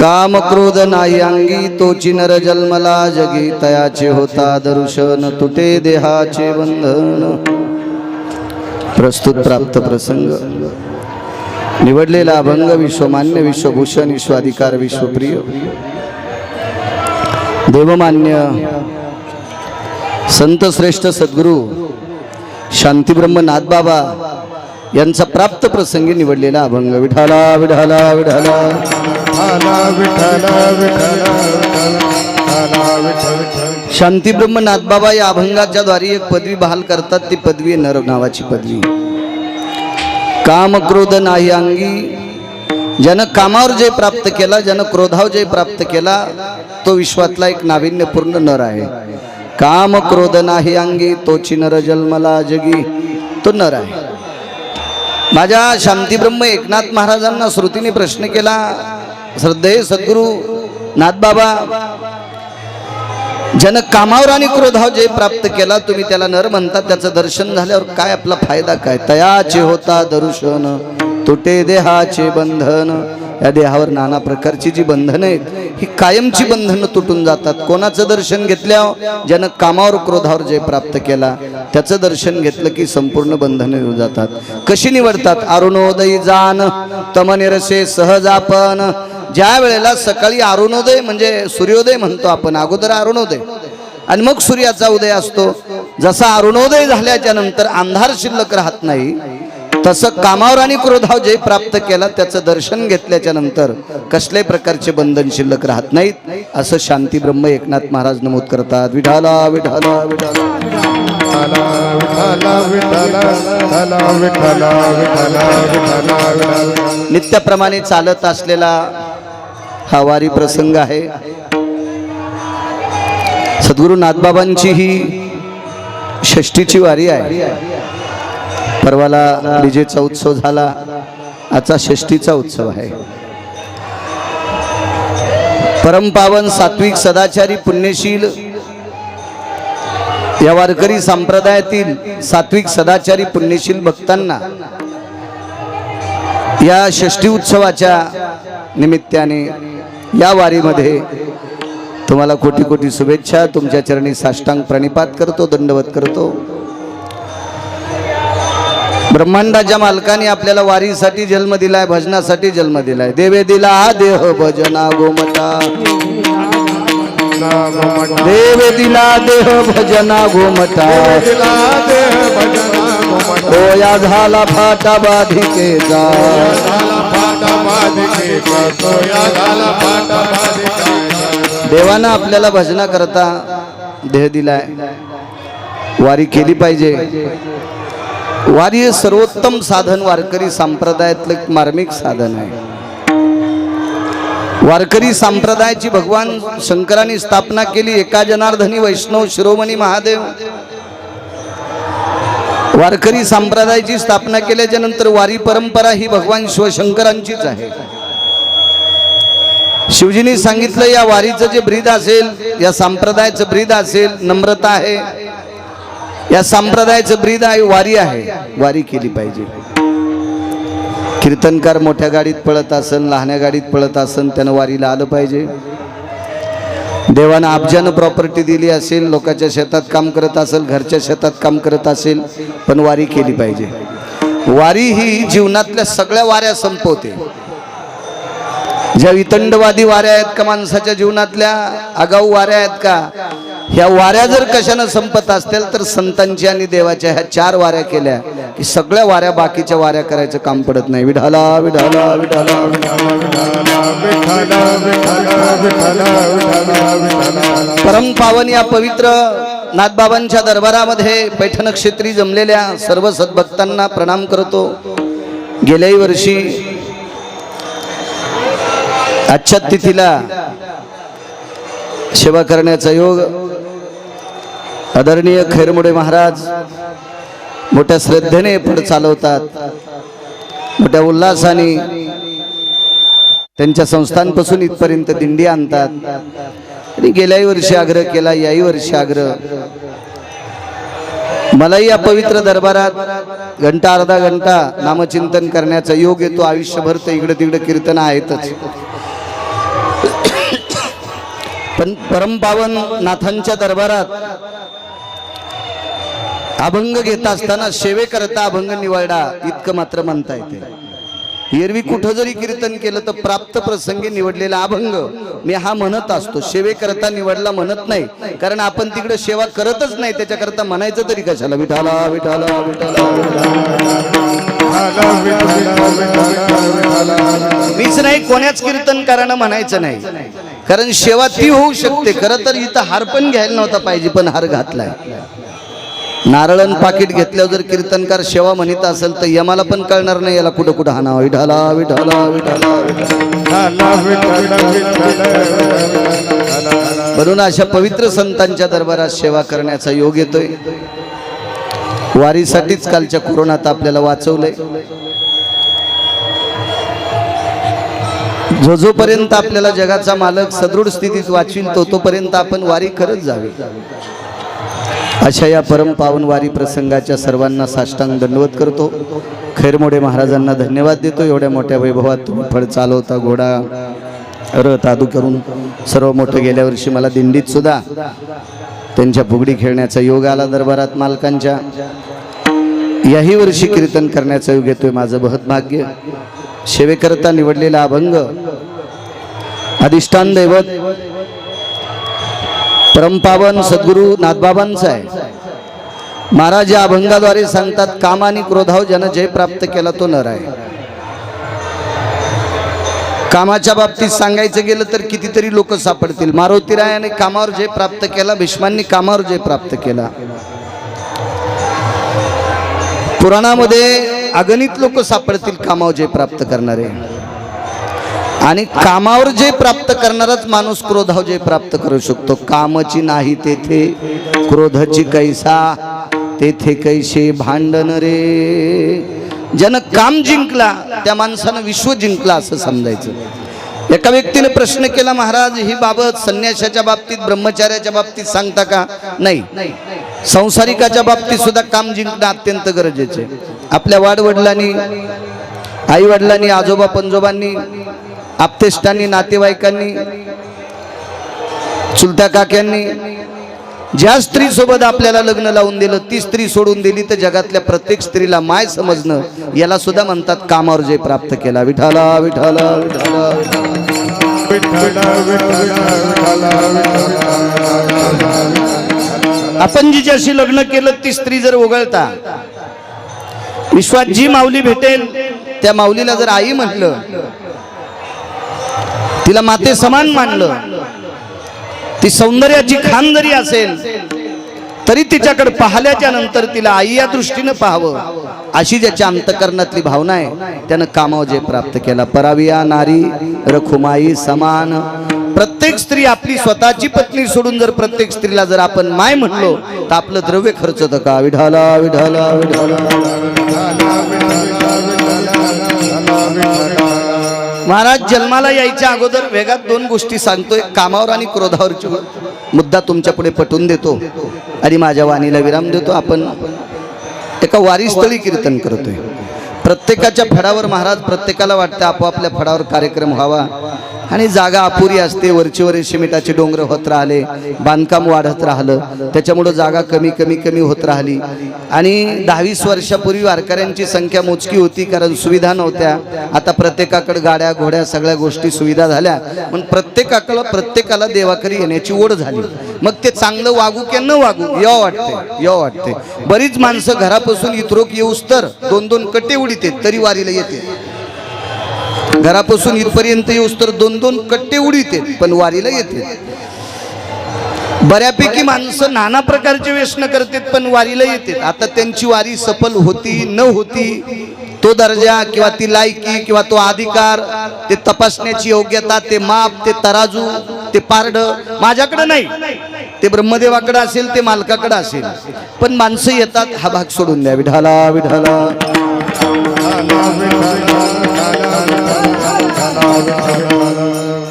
काम क्रोध नाही अंगी तोची नर जन्मला जगी तयाचे होता दर्शन तुटे देहाचे बंधन। प्रस्तुत प्राप्त प्रसंग निवडलेला अभंग विश्वमान्य विश्वभूषण विश्वाधिकार विश्वप्रिय देवमान्य संत श्रेष्ठ सद्गुरु शांतीब्रह्म नाथबाबा यांचा प्राप्त प्रसंगी निवडलेला अभंग। विठाला विठाला विठाला शांतीब्रह्म नाथबाबा या अभंगाच्या द्वारे एक पदवी बहाल करतात, ती पदवी नर नावाची पदवी। काम क्रोध नाही अंगी, ज्यानं कामावर जय प्राप्त केला, ज्यानं क्रोधावर जय प्राप्त केला, तो विश्वातला एक नाविन्यपूर्ण नर आहे। काम क्रोध नाही अंगी तोची नर जन्मला जगी, तो नर आहे। माझ्या शांतीब्रह्म एकनाथ महाराजांना श्रुतीने प्रश्न केला, श्रद्धेय सद्गुरु नाथबाबा, ज्यानं कामावर आणि क्रोधावर जय प्राप्त केला, तुम्ही त्याला नर म्हणतात, त्याचं दर्शन झाल्यावर काय आपला फायदा काय? तयाचे होता दर्शन तुटे देहाचे बंधन। या देहावर नाना प्रकारची जी बंधनं आहेत, ही कायमची बंधनं तुटून जातात। कोणाचं दर्शन घेतल्यावर, ज्यानं कामावर क्रोधावर जय प्राप्त केला, त्याचं दर्शन घेतलं की संपूर्ण बंधनं निघून जातात। कशी निवडतात? अरुणोदयी जाण तमनिरसे सहजापन। ज्या वेळेला सकाळी अरुणोदय म्हणजे सूर्योदय म्हणतो आपण, अगोदर अरुणोदय आणि मग सूर्याचा उदय असतो। जसा अरुणोदय झाल्याच्या नंतर अंधार शिल्लक राहत नाही, तसं कामावर आणि क्रोधावर जय प्राप्त केला, त्याचं दर्शन घेतल्याच्या नंतर कसल्याही प्रकारचे बंधन शिल्लक राहत नाहीत, असं शांतीब्रह्म एकनाथ महाराज नमूद करतात। विठाला विठाला विठाला नित्याप्रमाणे चालत असलेला हा वारी प्रसंग आहे। सद्गुरु नाथबाबांची ही षष्टीची वारी आहे। परवाला डीजेचा उत्सव झाला, आजचा षष्टीचा उत्सव आहे। परमपावन सात्विक सदाचारी पुण्यशील या वारकरी संप्रदायातील सात्विक सदाचारी पुण्यशील भक्तांना या षष्टी उत्सवाच्या निमित्ताने या वारीमध्ये तुम्हाला कोटी कोटी शुभेच्छा। तुमच्या चरणी साष्टांग प्रणिपात करतो, दंडवत करतो। ब्रह्मांडाच्या मालकाने आपल्याला वारीसाठी जन्म दिलाय, भजनासाठी जन्म दिलाय। देवे दिला देह भजना गोमटा, देवे दिला देह भजना गोमटा, तोया झाला फाटा बाधिकेचा, देवानं आपल्याला भजना करता देह दिलाय। वारी केली पाहिजे। वारी हे सर्वोत्तम साधन वारकरी संप्रदायातलं मार्मिक साधन आहे। वारकरी संप्रदायाची भगवान शंकरांनी स्थापना केली, एका जनार्दनी वैष्णव शिरोमणी महादेव। वारकरी संप्रदायाची स्थापना केल्याच्या नंतर वारी परंपरा ही भगवान शिवशंकरांचीच आहे। शिवजींनी सांगितलं, या वारीचं जे ब्रीद असेल, या संप्रदायाचं ब्रीद असेल, नम्रता आहे, या संप्रदायाचं ब्रीद आहे, वारी आहे। वारी केली पाहिजे। कीर्तनकार मोठ्या गाडीत पळत असेल, लहान्या गाडीत पळत असेल, त्यानं वारीला आलं पाहिजे। देवानं अब्जानं प्रॉपर्टी दिली असेल, लोकांच्या शेतात काम करत असेल, घरच्या शेतात काम करत असेल, पण वारी केली पाहिजे। वारी ही जीवनातल्या सगळ्या वाऱ्या संपवते। ज्या वितंडवादी वाऱ्या आहेत का माणसाच्या जीवनातल्या, आगाऊ वाऱ्या आहेत का, ह्या वाऱ्या जर कशानं संपत असतील तर संतांची आणि देवाच्या ह्या चार वाऱ्या केल्या की सगळ्या वाऱ्या, बाकीच्या वाऱ्या करायचं काम पडत नाही। विठाला विठाला विठाला परम पावन या पवित्र नाथबाबांच्या दरबारामध्ये पैठण क्षेत्री जमलेल्या सर्व सद्भक्तांना प्रणाम करतो। गेल्याही वर्षी आजच्या तिथीला सेवा करण्याचा योग आदरणीय खैरमुडे महाराज मोठ्या श्रद्धेने पुढे चालवतात, मोठ्या उल्हासाने त्यांच्या संस्थांपासून इथपर्यंत दिंडी आणतात। आणि गेल्याही वर्षी आग्रह केला, याही वर्षी आग्रह। मलाही या पवित्र दरबारात घंटा अर्धा घंटा नामचिंतन करण्याचा योग येतो। आयुष्यभर तर इकडे तिकडे कीर्तन आहेतच, पण परमपावन नाथांच्या दरबारात अभंग घेत असताना सेवेकरता अभंग निवडा इतकं मात्र म्हणता येते. एरवी कुठं जरी कीर्तन केलं तर प्राप्त प्रसंगी निवडलेला अभंग मी हा म्हणत असतो, सेवेकरता निवडला म्हणत नाही. कारण आपण तिकडे सेवा करतच नाही, त्याच्याकरता म्हणायचं तरी कशाला विठाला विठाला विठाला. मीच नाही, कोण्याच कीर्तनकारानं म्हणायचं नाही, कारण सेवा ती होऊ शकते. खरं तर इथं हार पण घ्यायला नव्हता पाहिजे, पण हार घातलाय. नारळन पाकिट घेतल्यावर जर कीर्तनकार सेवा म्हणत असेल तर यमाला पण कळणार नाही याला कुठं कुठं हाणावं. विठाला विठाला विठाला. म्हणून अशा पवित्र संतांच्या दरबारात सेवा करण्याचा योग येतोय. वारीसाठीच कालच्या कोरोनात आपल्याला वाचवलंय. जोपर्यंत आपल्याला जगाचा मालक सदृढ स्थितीत वाचविल तोपर्यंत आपण वारी करत जावी. अशा या परम पावन वारी प्रसंगाच्या सर्वांना साष्टांग दंडवत करतो. खैरमोडे महाराजांना धन्यवाद देतो. एवढ्या मोठ्या वैभवात तुम्ही फळ चालवता, घोडा रथ आदू करून सर्व मोठं. गेल्या वर्षी मला दिंडीत सुद्धा त्यांच्या फुगडी खेळण्याचा योग आला दरबारात मालकांच्या. याही वर्षी कीर्तन करण्याचा योग येतोय. माझं बहुत भाग्य. सेवेकरता निवडलेला अभंग अधिष्ठान दैवत परमपावन सद्गुरु नाथबाबांचा आहे. महाराज या अभंगाद्वारे सांगतात, काम आणि क्रोधाव ज्यानं जय प्राप्त केला तो नर आहे. कामाच्या बाबतीत सांगायचं गेलं तर कितीतरी लोक सापडतील. मारुतीरायाने कामावर जय प्राप्त केला, भीष्मांनी कामावर जय प्राप्त केला. पुराणामध्ये अगणित लोक सापडतील कामावर जय प्राप्त करणारे. आणि कामावर जे प्राप्त करणाराच माणूस क्रोधावर जे प्राप्त करू शकतो. कामची नाही तेथे क्रोधची कैसा, तेथे कैसे भांडण रे. ज्यानं काम जिंकला त्या माणसानं विश्व जिंकला असं समजायचं. एका व्यक्तीने प्रश्न केला, महाराज ही बाबत संन्यासाच्या बाबतीत ब्रह्मचार्याच्या बाबतीत सांगता का? नाही, संसारिकाच्या बाबतीत सुद्धा काम जिंकणं अत्यंत गरजेचे. आपल्या वाडवडिलांनी, आई वडिलांनी, आजोबा पंजोबांनी, आप्तेष्टांनी, नातेवाईकांनी, चुलत्या काक्यांनी ज्या स्त्री सोबत आपल्याला लग्न लावून दिलं ती स्त्री सोडून दिली तर जगातल्या प्रत्येक स्त्रीला माय समजणं याला सुद्धा म्हणतात कामावर जे प्राप्त केला. विठाला विठाला विठाला. आपण जिच्याशी लग्न केलं ती स्त्री जर वगळता विश्वात जी माऊली भेटेल त्या माऊलीला जर आई म्हटलं, तिला माते समान मानलं, ती सौंदर्याची खान जरी असेल तरी तिच्याकडे पाहिल्याच्या नंतर तिला आई या दृष्टीनं पाहावं, अशी ज्याच्या अंतकरणातली भावना आहे त्यानं कामावर जे प्राप्त केला. पराविया नारी रखुमाई समान. प्रत्येक स्त्री आपली स्वतःची पत्नी सोडून जर प्रत्येक स्त्रीला जर आपण माय म्हणलो तर आपलं द्रव्य खर्च होतं का? विठाला विठाला विठाला. महाराज जन्माला यायच्या अगोदर वेगात दोन गोष्टी सांगतोय, कामावर आणि क्रोधावरची मुद्दा तुमच्या पुढे पटवून देतो आणि माझ्या वाणीला विराम देतो. आपण एका वारीस्थळी कीर्तन करतोय. प्रत्येकाच्या फडावर महाराज प्रत्येकाला वाटतं आपोआपल्या फडावर कार्यक्रम व्हावा आणि जागा अपुरी असते. वरचीवर सिमेंटाचे डोंगर होत राहिले, बांधकाम वाढत राहिलं, त्याच्यामुळं जागा कमी कमी कमी होत राहिली. आणि 10-20 वर्षापूर्वी वारकऱ्यांची संख्या मोजकी होती कारण सुविधा नव्हत्या. आता प्रत्येकाकडे गाड्या घोड्या सगळ्या गोष्टी सुविधा झाल्या, पण प्रत्येकाला देवाकडे येण्याची ओढ झाली. मग ते चांगलं वागू की न वागू यावं वाटते. बरीच माणसं घरापासून इथरोक येऊस तर 2-2 कट्टे उडीत तरी वारीला येते. घरापासून इथपर्यंत येऊस तर 2-2 कट्टे उडीत पण वारीला येते. बऱ्यापैकी माणसं नाना प्रकारचे व्यसन करतात पण वारीला येतात. आता त्यांची वारी सफल होती न होती तो दर्जा किंवा ती लायकी किंवा तो अधिकार, ते तपासण्याची योग्यता, ते माप, ते तराजू, ते पारड माझ्याकडे नाही. ते ब्रह्मदेवाकडे असेल, ते मालकाकडे असेल, पण माणसं येतात. हा भाग सोडून द्या. विठाला विठाला.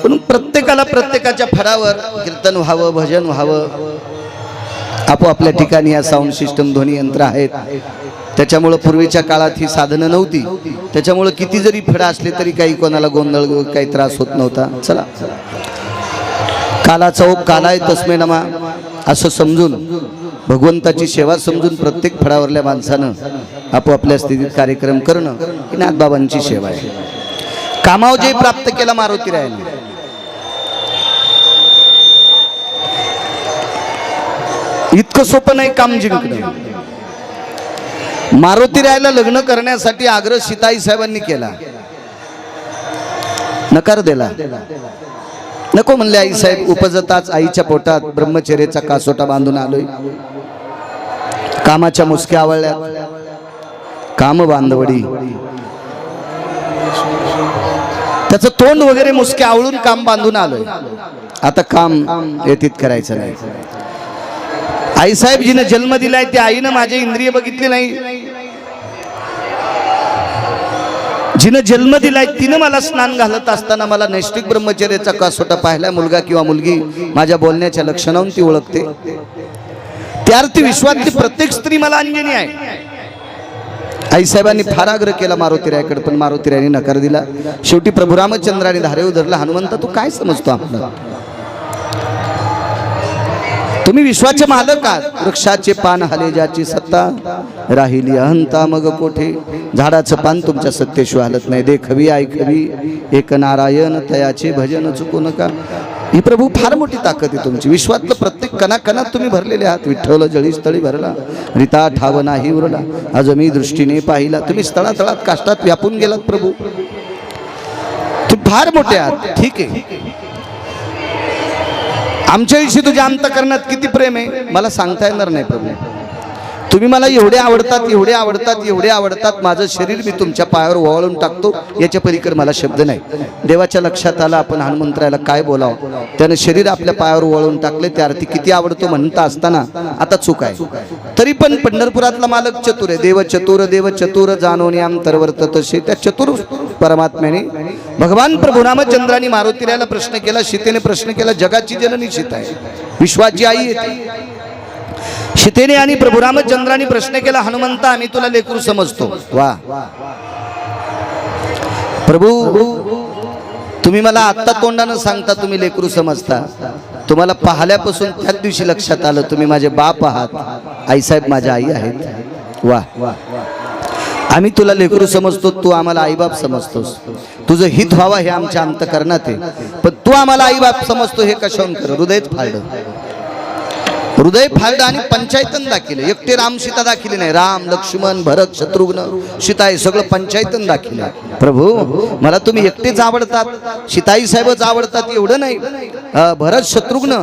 पण प्रत्येकाला प्रत्येकाच्या फडावर कीर्तन व्हावं, भजन व्हावं. आपोआपल्या ठिकाणी या साऊंड सिस्टम ध्वनी यंत्र आहेत. त्याच्यामुळं पूर्वीच्या काळात ही साधनं नव्हती. त्याच्यामुळं किती जरी फडा असले तरी काही कोणाला गोंधळ काही त्रास होत नव्हता. चला कालाचा ओघ कालाय तस्मै नमा असं समजून भगवंताची सेवा समजून प्रत्येक फळावरल्या माणसानं आपोआपल्या स्थितीत कार्यक्रम करणं ही नाथबाबांची सेवा आहे. कामाव जे प्राप्त केला मारुती रायाने, इतकं सोपं नाही काम जिंकणं. मारुती रायाला लग्न करण्यासाठी आग्रह सीताई साहेबांनी केला, नकार दिला. नको म्हणले आई साहेब, उपजताच आईच्या पोटात ब्रह्मचर्याचा कासोटा बांधून आलोय, कामाच्या मुसक्या आवळल्या, काम बांधवडी, त्याचं तोंड वगैरे मुसके आवळून काम बांधून आलोय, आता काम येतीत करायचं नाही. आई साहेब जिनं जन्म दिलाय त्या आईनं माझे इंद्रिय बघितले नाही, जिनं जन्म दिलाय तिनं मला स्नान घालत असताना मला नैष्टिक ब्रह्मचर्याचा कासोटा पाहिला. मुलगा किंवा मुलगी माझ्या बोलण्याच्या लक्षणावरून ती ओळखते. त्या अर्थी विश्वातली प्रत्येक स्त्री मला अंजनी आहे. आई साहेबांनी फार आग्रह केला मारुतीरायाकडे, पण मारुतीरायाने नकार दिला. शेवटी प्रभू रामचंद्राने धारेवर धरला, हनुमंता तू काय समजतो आपलं? तुम्ही विश्वाचे मालक आहात. वृक्षाचे पान हाले ज्याची सत्ता, राहिली अहंता मग कोठे. झाडाचं पान तुमच्या सत्तेशिवाय हलत नाही. देखवी ऐकवी एक नारायण, तयाचे भजन चुकू नका. ही प्रभू फार मोठी ताकद आहे तुमची. विश्वातलं प्रत्येक कणाकणात तुम्ही भरलेले आहात. विठ्ठल जळी स्थळी भरला, रिता ठाव नाही उरला, आज मी दृष्टीने पाहिला. तुम्ही स्थळातळात काष्टात व्यापून गेलात प्रभू. तुम्ही फार मोठे आहात. ठीक आहे, आमच्याविषयी तुझ्या अंतःकरणात किती प्रेम आहे मला सांगता येणार नाही प्रभू. तुम्ही मला एवढे आवडतात, एवढे आवडतात, एवढे आवडतात, माझं शरीर मी तुमच्या पायावर ओवाळून टाकतो, याच्या पलीकडे मला शब्द नाही. देवाच्या लक्षात आला आपण हनुमंतरायाला काय बोलावं. त्यानं शरीर आपल्या पायावर ओवाळून टाकले. त्या अर्थी किती आवडतो म्हणता असताना आता चूक आहे. तरी पण पंढरपुरातला मालक चतुर आहे. देव चतुर जाणून अंतर्वर्तत तसे. त्या चतुर परमात्म्याने भगवान प्रभू रामचंद्रांनी मारुतीरायाला प्रश्न केला, सीतेने प्रश्न केला. जगाची जननी सीता आहे, विश्वाची आई आहे. सीतेने आणि प्रभू रामचंद्रांनी प्रश्न केला, हनुमंता आम्ही तुला लेकरू समजतो. वा प्रभू, तुम्ही मला आत्ता तोंडानं सांगता तुम्ही लेकरू समजता. तुम्हाला पाहिल्यापासून त्याच दिवशी लक्षात आलं तुम्ही माझे बाप आहात, आईसाहेब माझ्या आई आहेत. वा, आम्ही तुला लेकरू समजतो, तू आम्हाला आईबाप समजतोस. तुझं हित व्हावं हे आमच्या अंतःकरणात आहे, पण तू आम्हाला आईबाप समजतो हे कशावरून कर? हृदयच फाळलं. हृदय फाळलं आणि पंचायतन दाखिले. एकटे राम सीता दाखिले नाही, राम लक्ष्मण भरत शत्रुघ्न सीता हे सगळं पंचायतन दाखिले. प्रभू मला तुम्ही एकटेच आवडतात, सीताई साहेबच आवडतात एवढं नाही, भरत शत्रुघ्न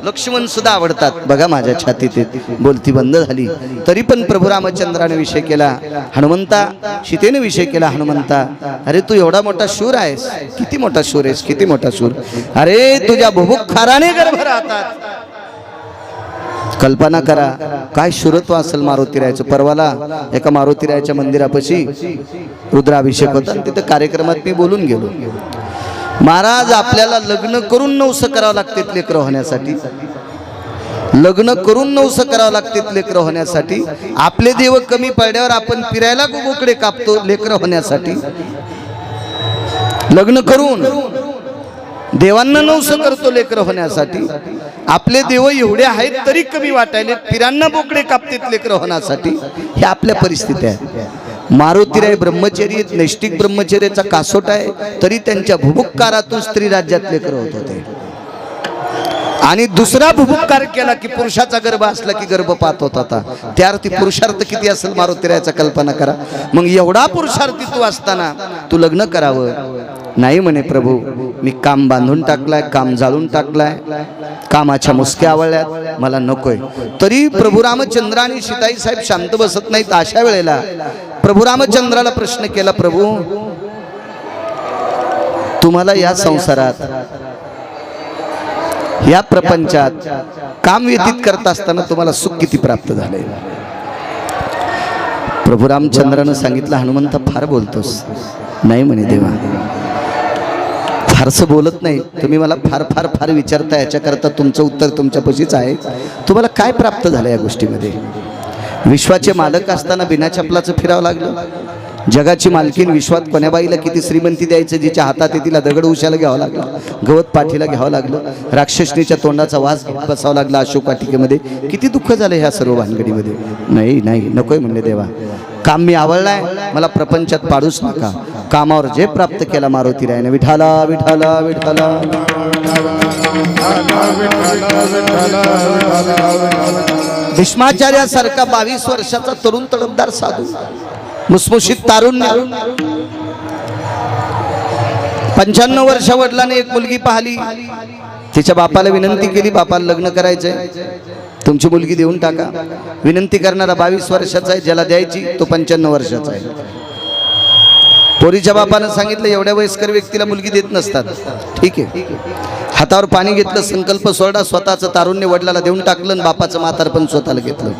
लक्ष्मण सुद्धा आवडतात. बघा माझ्या छातीत बोलती बंद झाली. तरी पण प्रभू रामचंद्राने विषय केला हनुमंता, सीतेने विषय केला हनुमंता. अरे तू एवढा मोठा शूर आहेस, किती मोठा शूर आहेस, किती मोठा शूर. अरे तुझ्या भुभुक्षाराने गर्भ राहतात. कल्पना करा काय शुरत्व असेल मारुतीरायाचं. परवाला एका मारुतीरायाच्या मंदिरापाशी रुद्राभिषेक होता, तिथे कार्यक्रमात मी बोलून गेलो. महाराज आपल्याला लग्न करून नवस करावं लागते लेकरं होण्यासाठी. लग्न करून नवस करावं लागते लेकरं होण्यासाठी. आपले देव कमी पडल्यावर आपण फिरायला गोगोकडे कापतो लेकरं होण्यासाठी. लग्न करून देवांना नवस करतो लेकरं होण्यासाठी. आपले देव एवढे आहेत तरी कमी वाटायले, फिरांना बोकडे कापतेत लेकरं होण्यासाठी. हे आपल्या परिस्थिती आहे. मारुतीराय ब्रह्मचर्य नैष्टिक ब्रह्मचर्याचा कासोटा आहे, तरी त्यांच्या भुभुक्कारातून स्त्री राज्यात लेकरं होत होते. आणि दुसरा भुभुक्कार केला की पुरुषाचा गर्भ असला की गर्भपात होत होता. त्या अर्थी पुरुषार्थ किती असेल मारुतीरायाचा कल्पना करा. मग एवढा पुरुषार्थी तू असताना तू लग्न करावं नाही म्हणे. प्रभू मी काम बांधून टाकलाय, काम जाळून टाकलाय, कामाच्या मुसक्या आवळल्यात, मला नकोय. तरी प्रभू रामचंद्र आणि सीताई साहेब शांत बसत नाहीत. अशा वेळेला प्रभू रामचंद्राला प्रश्न केला, प्रभू तुम्हाला या संसारात या प्रपंचात काम व्यतीत करत असताना तुम्हाला सुख किती प्राप्त झाले? प्रभू रामचंद्रानं सांगितलं, हनुमंता फार बोलतोस. नाही म्हणे देवा, फारसं बोलत नाही. तुम्ही मला फार फार फार विचारता, याच्याकरता तुमचं उत्तर तुमच्यापाशीच आहे. तुम्हाला काय प्राप्त झालं या गोष्टीमध्ये? विश्वाचे मालक असताना बिना चपलाचं फिरावं लागलं. जगाची मालकीन विश्वात कोण्याबाईला किती श्रीमंती द्यायचं, जिच्या हातात आहे तिला दगड उशाला घ्यावं लागलं, गवत पाठीला घ्यावं लागलं, राक्षसनीच्या तोंडाचा वास बसावा लागला अशोक वाटिकेमध्ये. किती दुःख झालं ह्या सर्व भानगडीमध्ये. नाही नाही नकोय म्हणले देवा, काम मी आवडलाय, मला प्रपंचात पाडूच नका. कामावर जे प्राप्त केला मारुती रायाने. विठाला विठाला विठाला. भीष्माचार्यासारखा 22 वर्षाचा तरुण तडफदार साधू, मुसमुशीत तारुण्य, 95 वर्ष वडिलांनी एक मुलगी पाहिली. तिच्या बापाला विनंती केली, बापाला लग्न करायचंय, तुमची मुलगी देऊन टाका. विनंती करणारा 22 वर्षाचा आहे, ज्याला द्यायची तो 95 वर्षाचा आहे. पोरीच्या बापानं सांगितलं एवढ्या वयस्कर व्यक्तीला मुलगी देत नसतात. ठीक आहे, हातावर पाणी घेतलं, संकल्प सोडा, स्वतःचं तारुण्य वडिलाला देऊन टाकलं आणि बापाचं म्हातारपण स्वतःला घेतलं.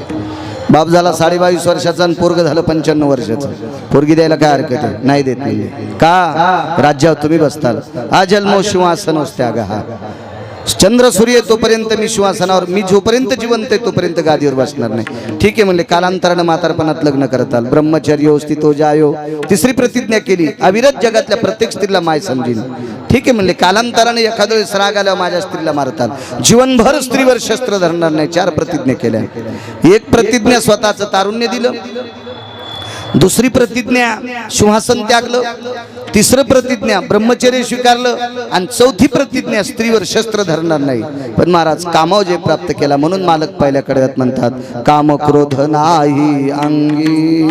बाप झाला 22.5 वर्षाचा आणि पोरग झालं 95 वर्षाचं. पोरगी द्यायला काय हरकत आहे? नाही देत नाही. का? राज्यावर तुम्ही बसताल. हा जन्मो सिंहासन असते अगा. हा चंद्र सूर्य तोपर्यंत मी सिंहासनावर, मी जोपर्यंत जिवंत आहे तोपर्यंत गादीवर बसणार नाही. ठीक आहे म्हणले. कालांतरानं म्हातारपणात लग्न करताल. ब्रह्मचर्य स्थितो जायो. तिसरी प्रतिज्ञा केली, अविरत जगातल्या प्रत्येक स्त्रीला माय समजीन. ठीक आहे म्हणले. कालांतराने एखाद्या वेळेस राग आल्यावर माझ्या स्त्रीला मारताल. जीवनभर स्त्रीवर शस्त्र धरणार नाही. 4 प्रतिज्ञा केल्या. एक प्रतिज्ञा स्वतःचं तारुण्य दिलं, दुसरी प्रतिज्ञा सिंहासन त्यागलं, तिसरं प्रतिज्ञा ब्रह्मचर्य स्वीकारलं आणि चौथी प्रतिज्ञा स्त्रीवर शस्त्र धरणार नाही. पण महाराज कामावर जे प्राप्त केला म्हणून मालक पहिल्या कडव्यात म्हणतात, काम क्रोध नाही अंगी,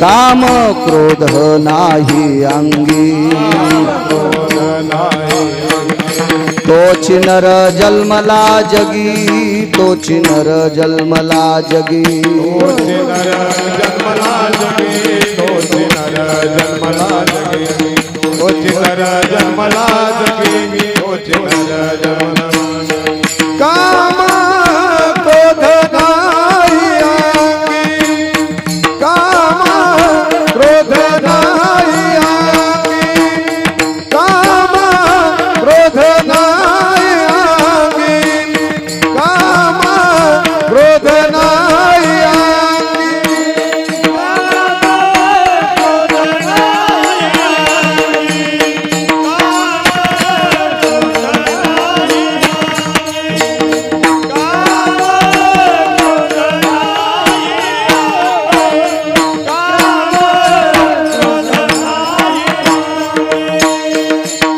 काम क्रोध नाही अंगी, तोच नर जन्मला जगी, तोच नर जन्मला जगी, तोच नर जन्मला जगी, तोच नर जन्मला जगी, तोच नर जन्मला जगी, तोच नर जन्मला जगी. काम क्रोध नाही अंगी, काम क्रोध नाही अंगी, काम क्रोध नाही अंगी, काम क्रोध नाही अंगी.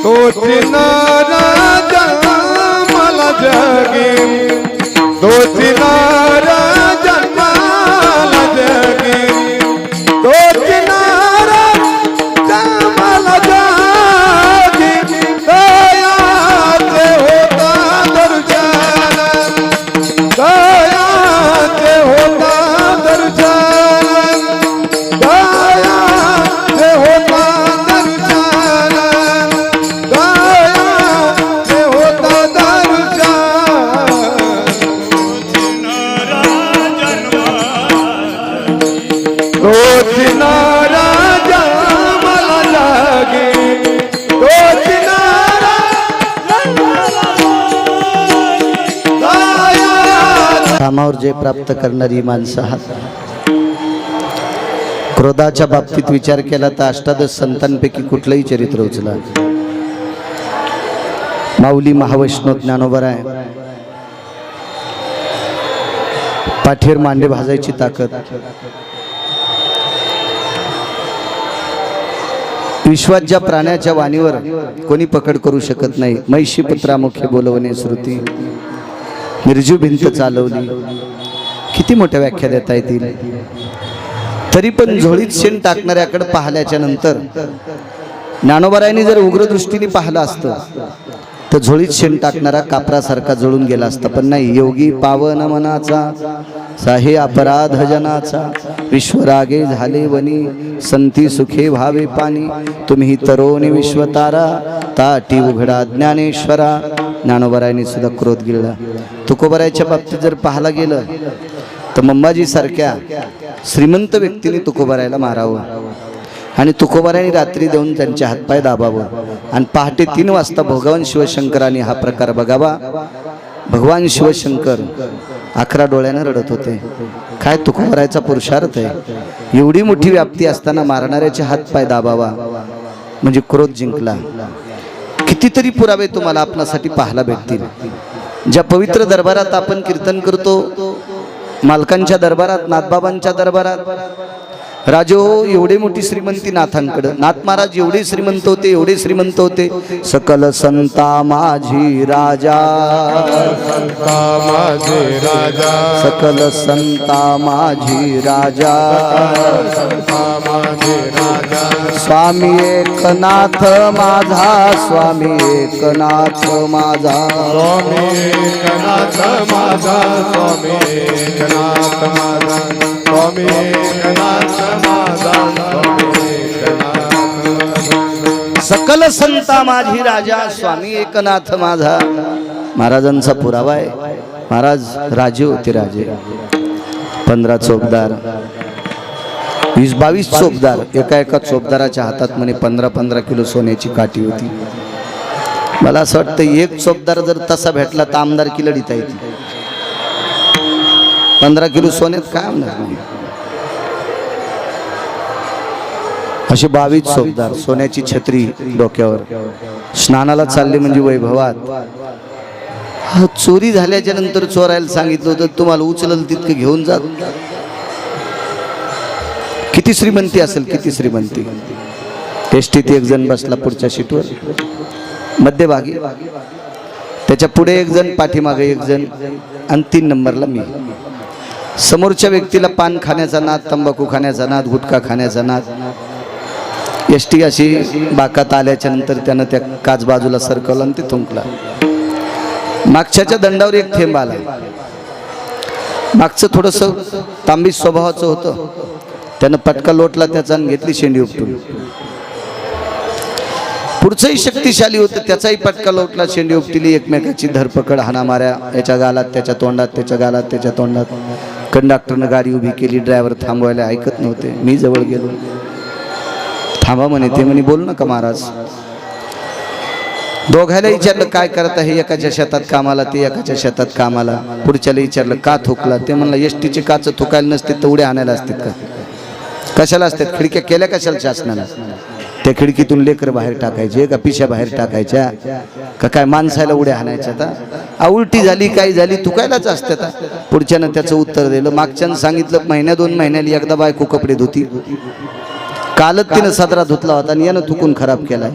तोच नर जन्मला जगी, तोच नर जन्मला जगी, तोच नर जन्मला जगी. दयाचे होता दर्शन, दयाचे होता दर्शन, दयाचे होता दर्शन, दयाचे होता दर्शन. तोच नर जन्मला जगी, तोच नर कामावर जे प्राप्त करणारी माणसं आहात. क्रोधाच्या बाबतीत विचार केला तर 18 संतांपैकी कुठलंही चरित्र उचला. माऊली महावैष्णव ज्ञानोबराय, पाठीवर मांडे भाजायची ताकद, विश्वात ज्या प्राण्याच्या वाणीवर कोणी पकड करू शकत नाही. महिषी पुत्रा मुखे बोलवणे श्रुती, निर्जीव भिंत चालवली. किती मोठ्या व्याख्या देता येतील. तरी पण झोळीत शेण टाकणाऱ्याकडे पाहिल्याच्या नंतर ज्ञानोबारायांनी जर उग्र दृष्टीने पाहिलं असतं तर झोळीत शेण टाकणारा कापरासारखा जळून गेला असता. पण नाही. योगी पावन मनाचा, साहे अपराध जनाचा, विश्वरागे झाले वनी, संती सुखे भावे पाणी, तुम्ही तरोनी विश्वतारा, ताटी उघडा ज्ञानेश्वरा. ज्ञानोबारायांनी सुद्धा क्रोध गिळला. तुकोबारायच्या बाबतीत जर पाहायला गेलं तर मंबाजी सारख्या श्रीमंत व्यक्तीने तुकोबारायला मारावं आणि तुकोबारायांनी रात्री देऊन त्यांचे हातपाय दाबावं आणि पहाटे 3 वाजता भगवान शिवशंकरांनी हा प्रकार बघावा. भगवान शिवशंकर 11 डोळ्यानं रडत होते. काय तुकोबरायचा पुरुषार्थ आहे. एवढी मोठी व्याप्ती असताना मारणाऱ्याचे हात पाय दाबावा म्हणजे क्रोध जिंकला. कितीतरी पुरावे तुम्हाला आपणासाठी पाहायला भेटतील. ज्या पवित्र दरबारात आपण कीर्तन करतो, मालकांच्या दरबारात, नाथबाबांच्या दरबारात, राजो एवढे मोठी श्रीमंती नाथांकडे. नाथ महाराज एवढे श्रीमंत होते, एवढे श्रीमंत होते. सकल संता माझी राजा, संता माझे राजा, सकल संता माझी राजा, संता माझे राजा. स्वामी एकनाथ माझा, स्वामी एकनाथ माझा, स्वामी एकनाथ माझा, स्वामी एकनाथ माझा, स्वामी एकनाथ माझा, स्वामी एकनाथ. सकल संता माझी राजा, स्वामी एकनाथ माझा. महाराजांचा पुरावा आहे. महाराज राजे होते, राजे. 15 चोपदार, 20-22 चोपदार. एका चोपदाराच्या हातात म्हणे 15-15 किलो सोन्याची काठी होती. मला असं वाटतं एक चोपदार जर तसा भेटला तर आमदारकी लढीता येते. 15 किलो सोन्यात काय आमदार नाही. असे 22 चोपदार, सोन्याची छत्री डोक्यावर, स्नानाला चालले म्हणजे वैभवात. चोरी झाल्याच्या नंतर चोरायला सांगितलं होतं तुम्हाला उचलल तितकं घेऊन जा. किती श्रीमंती असेल, किती श्रीमंती. एसटीत एक जण बसला पुढच्या सीटवर मध्यभागी, त्याच्या पुढे एक जण, पाठीमागे एक जण आणि 3 नंबरला मी. समोरच्या व्यक्तीला पान खाण्याचा नाद, तंबाखू खाण्याचा नाद, गुटखा खाण्याचा नाद. एसटी अशी बाकात आल्याच्या नंतर त्यानं त्या काच बाजूला सरकवला आणि ते थुंकला. मागच्याच्या दंडावर एक थेंब आला. मागचं थोडंसं तांबी स्वभावाचं होतं. त्यानं पटका लोटला त्याचा आणि घेतली शेंडी उपटून. पुढचंही शक्तिशाली होतं, त्याचाही पटका लोटला, शेंडी उपटिली. एकमेकाची धरपकड, हाणामाऱ्या, याच्या गालात त्याच्या तोंडात, त्याच्या गालात त्याच्या तोंडात. कंडक्टरनं गाडी उभी केली. ड्रायव्हर थांबवायला ऐकत नव्हते. मी जवळ गेलो. थांबा म्हणे. ते म्हणे बोल नका महाराज. दोघायला विचारलं काय करत आहे. एकाच्या शेतात कामाला, ते एकाच्या शेतात कामाला. पुढच्याला विचारलं का थुकला. ते म्हणला एसटीचे काच थुकायला नसते तर उड्या आणायला असतात का. कशाला असतात. खिडक्या केल्या कशाला शासनाला. त्या खिडकीतून लेकर बाहेर टाकायचे का पिशा बाहेर टाकायच्या का काय माणसाला उड्या आणायच्या. उलटी झाली काय झाली थुकायलाच असतात. पुढच्यानं त्याचं उत्तर दिलं. मागच्यानं सांगितलं महिन्या 2 महिन्याला एकदा बायको कपडे धुती. कालच तिनं सदरा धुतला होता आणि यानं थुकून खराब केलाय.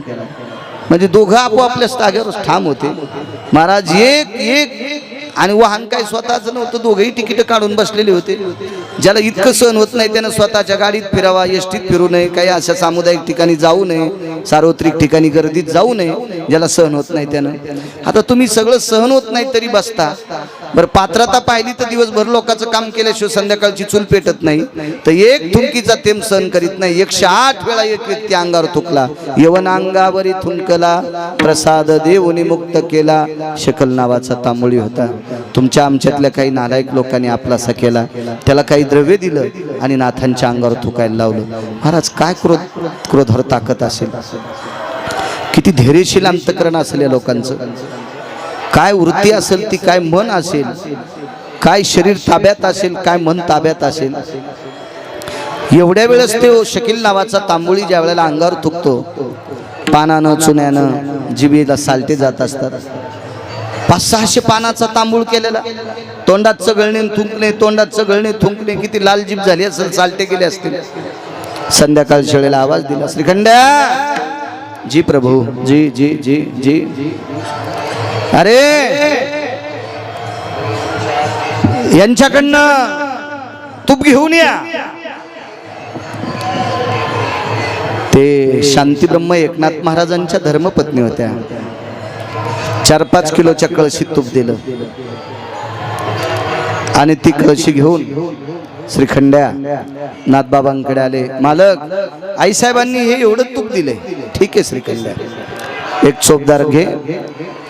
म्हणजे दोघं आपोआपल्या जागेवर ठाम होते. महाराज एक एक आणि वाहन काही स्वतःच नव्हतं. दोघंही तिकीट काढून बसलेले होते. ज्याला इतकं सहन होत नाही त्यानं स्वतःच्या गाडीत फिरावा, एसटीत फिरू नये, काही अशा सामुदायिक ठिकाणी जाऊ नये, सार्वत्रिक ठिकाणी गर्दीत जाऊ नये. ज्याला सहन होत नाही त्यानं. आता तुम्ही सगळं सहन होत नाही तरी बसता. बरं पात्रता पाहिली तर दिवसभर लोकांचं काम केल्याशिवाय संध्याकाळची चूल पेटत नाही. तर एक थुंकीचा थेंब सहन करीत नाही. 108 वेळा एक व्यक्ती अंगावर थुकला. यवन अंगावरी थुंकला, प्रसाद देऊनी मुक्त केला. शकल नावाचा तांबोळी होता. तुमच्या आमच्यातल्या काही नालायक लोकांनी आपलासा केला. त्याला काही द्रव्य दिलं आणि नाथांच्या अंगावर थुकायला लावलं. महाराज काय क्रोधावर ताकद असेल. किती धैर्यशील अंतकरण असेल या लोकांचं. काय वृत्ती असेल ती, काय मन असेल, काय शरीर ताब्यात असेल, काय मन ताब्यात असेल. एवढ्या वेळेस ते शकील नावाचा तांबोळी ज्या वेळेला अंगावर थुकतो, पानानं चुन्यानं जिभेला सालटे जात असतात. 500-600 पानाचा तांबूळ केलेला. तोंडात चगळणे थुंकणे, तोंडात चगळणे थुंकणे. किती लाल जीभ झाली असेल, सालटे गेले असतील. संध्याकाळ शेळेला आवाज दिला. श्रीखंड्या जी प्रभू, जी जी जी जी. अरे यांच्याकडनं तूप घेऊन या. ते शांती ब्रह्म एकनाथ महाराजांच्या धर्मपत्नी होत्या. 4-5 किलोच्या कळशीत तूप दिलं आणि ती कळशी घेऊन श्रीखंड्या नाथबाबांकडे आले. मालक आईसाहेबांनी हे एवढं तूप दिले. ठीक आहे श्रीखंड्या, एक चोपदार घे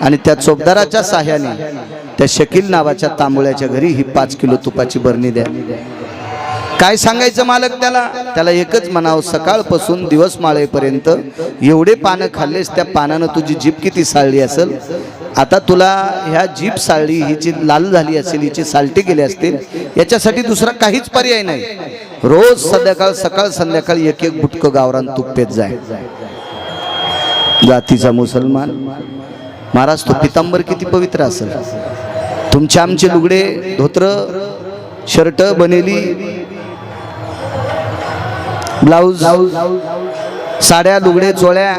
आणि त्या चोपदाराच्या साह्याने त्या शकील नावाच्या तांबोळ्याच्या घरी ही 5 किलो तुपाची बरणी द्या. काय सांगायचं मालक त्याला एकच म्हणावं, सकाळपासून दिवस माळेपर्यंत एवढे पानं खाल्लेस, त्या पानानं तुझी जीभ किती साळली असेल. आता तुला ह्या जीभ साळली हिची लाल झाली असेल, हिची सालटे गेले असतील, याच्यासाठी दुसरा काहीच पर्याय नाही. रोज सकाळ संध्याकाळ एक एक बुटकं गावरान तूप पेत जाय. जातीचा मुसलमान महाराज, तो पितांबर किती पवित्र असेल. तुमचे आमचे लुगडे, धोत्र, शर्ट, बनेली, ब्लाऊज, साड्या, लुगडे, चोळ्या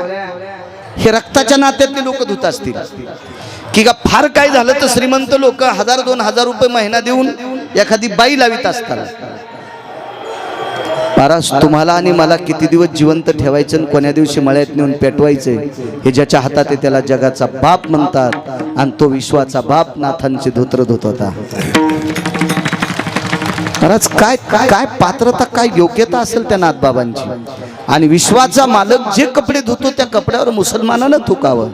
हे रक्ताच्या नात्यातले लोक धुत असतील की का फार काय झालं तर श्रीमंत लोक 1000-2000 रुपये महिना देऊन एखादी बाई लावित असतात. महाराज, तुम्हाला आणि मला किती दिवस जिवंत ठेवायचं आणि कोण्या दिवशी मळ्यात नेऊन पेटवायचंय हे ज्याच्या हातात आहे त्याला जगाचा बाप म्हणतात. आणि तो विश्वाचा बाप नाथांचे धोत्र धुत होता. महाराज, काय काय पात्रता, काय योग्यता असेल त्या नाथबाबांची. आणि विश्वाचा मालक जे कपडे धुतो त्या कपड्यावर मुसलमानानं थुकावं.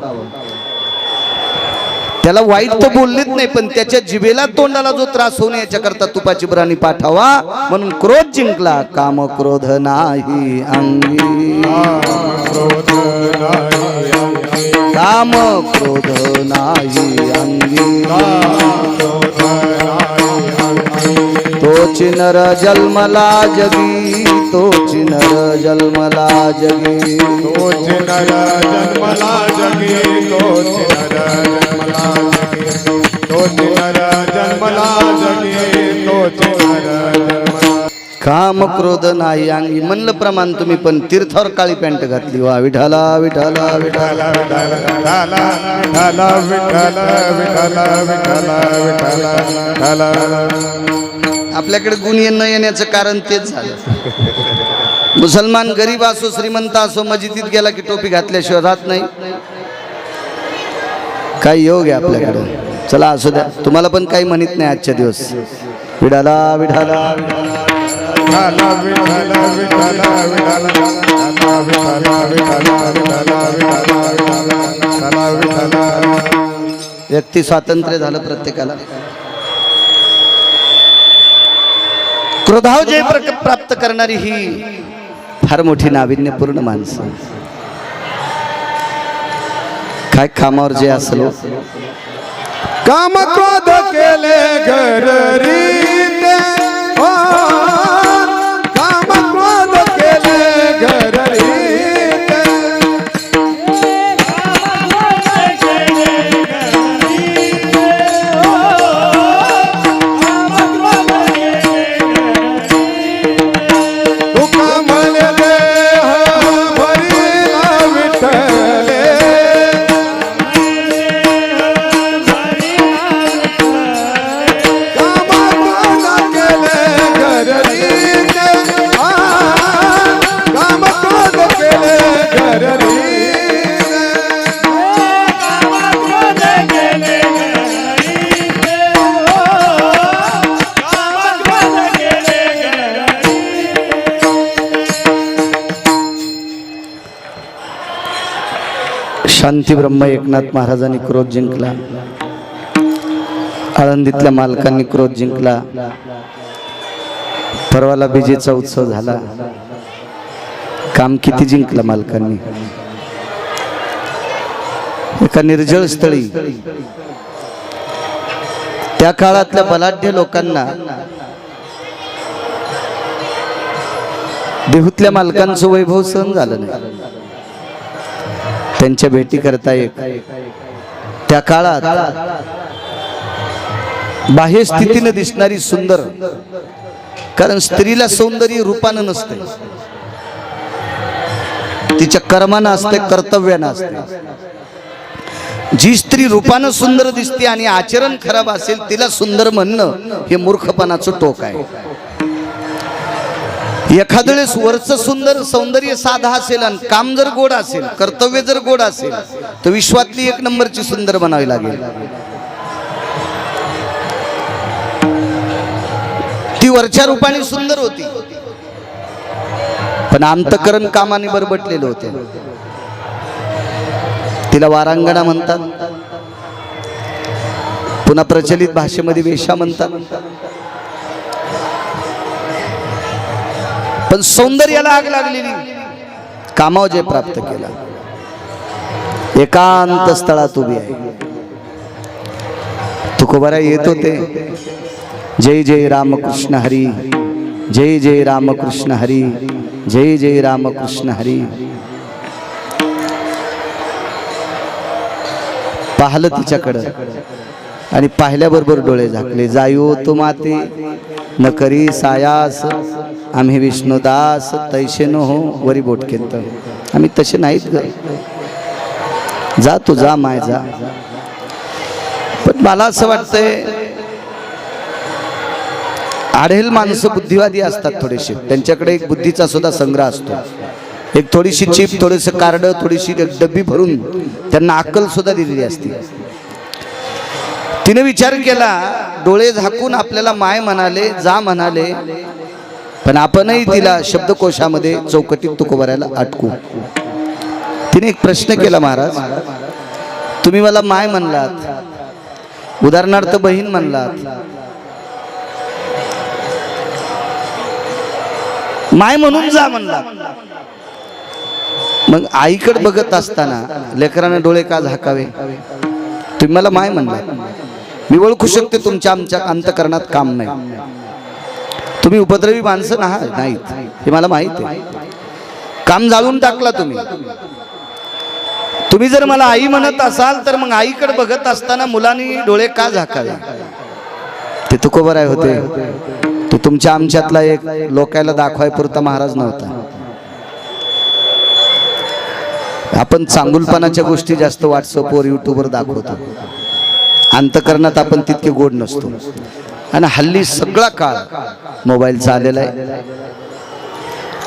त्याला वाईट तर बोललेच नाही, पण त्याच्या जिभेला तोंडाला जो त्रास होऊ नये याच्याकरता तुपाची ब्राणी पाठावा. म्हणून क्रोध जिंकला, काम क्रोध नाही अंगी, काम क्रोध नाही अंगी. तोच नर जन्मला जगी, तोच नर जन्मला जगी, तोच नर जन्मला जगी, तोच नर जन्मला जगी, तोच नर जन्मला जगी, तोच नर जन्मला. काम क्रोध नाही अंगी म्हणलं प्रमाण तुम्ही, पण तीर्थावर काळी पॅन्ट घातली. वा विठाला विठाला विठाला विठाला विठाला विठाला विठाला विठाला विठाला विठाला. आपल्याकडे गुण न येण्याचं कारण तेच झालं. मुसलमान गरीब असो श्रीमंत असो, मस्जिदीत गेला की टोपी घातल्याशिवाय राहत नाही. काय योग आहे आपल्याकडे. चला असू द्या, तुम्हाला पण काही म्हणत नाही आजच्या दिवस. विठाला विठाला विठाला विठाला विठाला विठाला विठाला विठाला विठाला विठाला. व्यक्ती स्वातंत्र्य झालं प्रत्येकाला. क्रोधाव जय प्राप्त करणारी ही फार मोठी नाविन्यपूर्ण माणसं. काय कामावर जे असेल, काम क्रोध केले घररीते, काम क्रोध केले घररीते. शांती ब्रह्म एकनाथ महाराजांनी क्रोध जिंकला. आळंदीतल्या मालकांनी क्रोध जिंकला. परवाला बीजेचा उत्सव झाला. काम किती जिंकलं मालकांनी. एका निर्जळ स्थळी त्या काळातल्या बलाढ्य लोकांना देहूतल्या मालकांचं वैभव सहन झालं नाही. त्यांच्या भेटी करता एक त्या काळात बाह्य स्थितीने दिसणारी सुंदर, कारण स्त्रीला सौंदर्य रूपानं नसते, तिच्या कर्मानं असते, कर्तव्यानं असते. जी स्त्री रूपानं सुंदर दिसते आणि आचरण खराब असेल तिला सुंदर म्हणणं हे मूर्खपणाचं टोक आहे. एखाद्या वेळेस वरचं सुंदर सौंदर्य साधा असेल आणि काम जर गोड असेल, कर्तव्य जर गोड असेल, तर विश्वातली एक नंबरची सुंदर बनावी लागेल. ती वरच्या रूपाने सुंदर होती, पण अंतःकरण कामाने बरबटलेलं होते. तिला वारांगणा म्हणतात, पुन्हा प्रचलित भाषेमध्ये वेश्या म्हणतात. पण सौंदर्याला आग लागलेली, कामावर जय प्राप्त केला. एकांत स्थळात उभी आहे. तुकोबाराय येत होते, जय जय रामकृष्ण हरी, जय जय रामकृष्ण हरी, जय जय रामकृष्ण हरी. पाहिलं तिच्याकडं आणि पाहिल्याबरोबर डोळे झाकले. जायो तू माते न करी सायास, आम्ही विष्णुदास तैसे न हो वरी बोट केत. आम्ही तसे नाहीत ग, जा तू जा माय जा. पण मला असं वाटतंय आढेल माणसं बुद्धिवादी असतात थोडेसे, त्यांच्याकडे एक बुद्धीचा सुद्धा संग्रह असतो. एक थोडीशी चिप, थोडंसं कार्ड, थोडीशी डब्बी भरून त्यांना अक्कल सुद्धा दिलेली असते. तिने विचार केला, डोळे झाकून आपल्याला माय म्हणाले, जा म्हणाले, पण आपणही तिला शब्दकोशामध्ये चौकटीत तुकोबारायला अटकू. तिने एक प्रश्न केला, महाराज तुम्ही मला माय म्हणलात, उदाहरणार्थ बहीण म्हणलात, माय म्हणून जा म्हणला, मग आईकडे बघत असताना लेकराने डोळे का झाकावे? तुम्ही मला माय म्हणला, मी ओळखू शकते तुमच्या आमच्या अंतकरणात काम नाही, तुम्ही उपद्रवी माणसं नाहीत हे मला माहित आहे. काम जाळून टाकला तुम्ही. तुम्ही जर मला आई म्हणत असाल तर मग आईकडे बघत असताना मुलांनी डोळे का झाकावे? ते तुकोबाराय होते. तो तुमच्या आमच्यातला एक लोकायला दाखवायपुरता महाराज नव्हता. आपण चांगुलपणाच्या गोष्टी जास्त व्हॉट्सअपवर युट्यूबवर दाखवतो, अंतकरणात आपण तितके गोड नसतो. आणि हल्ली सगळा काळ मोबाईलचा आलेला आहे.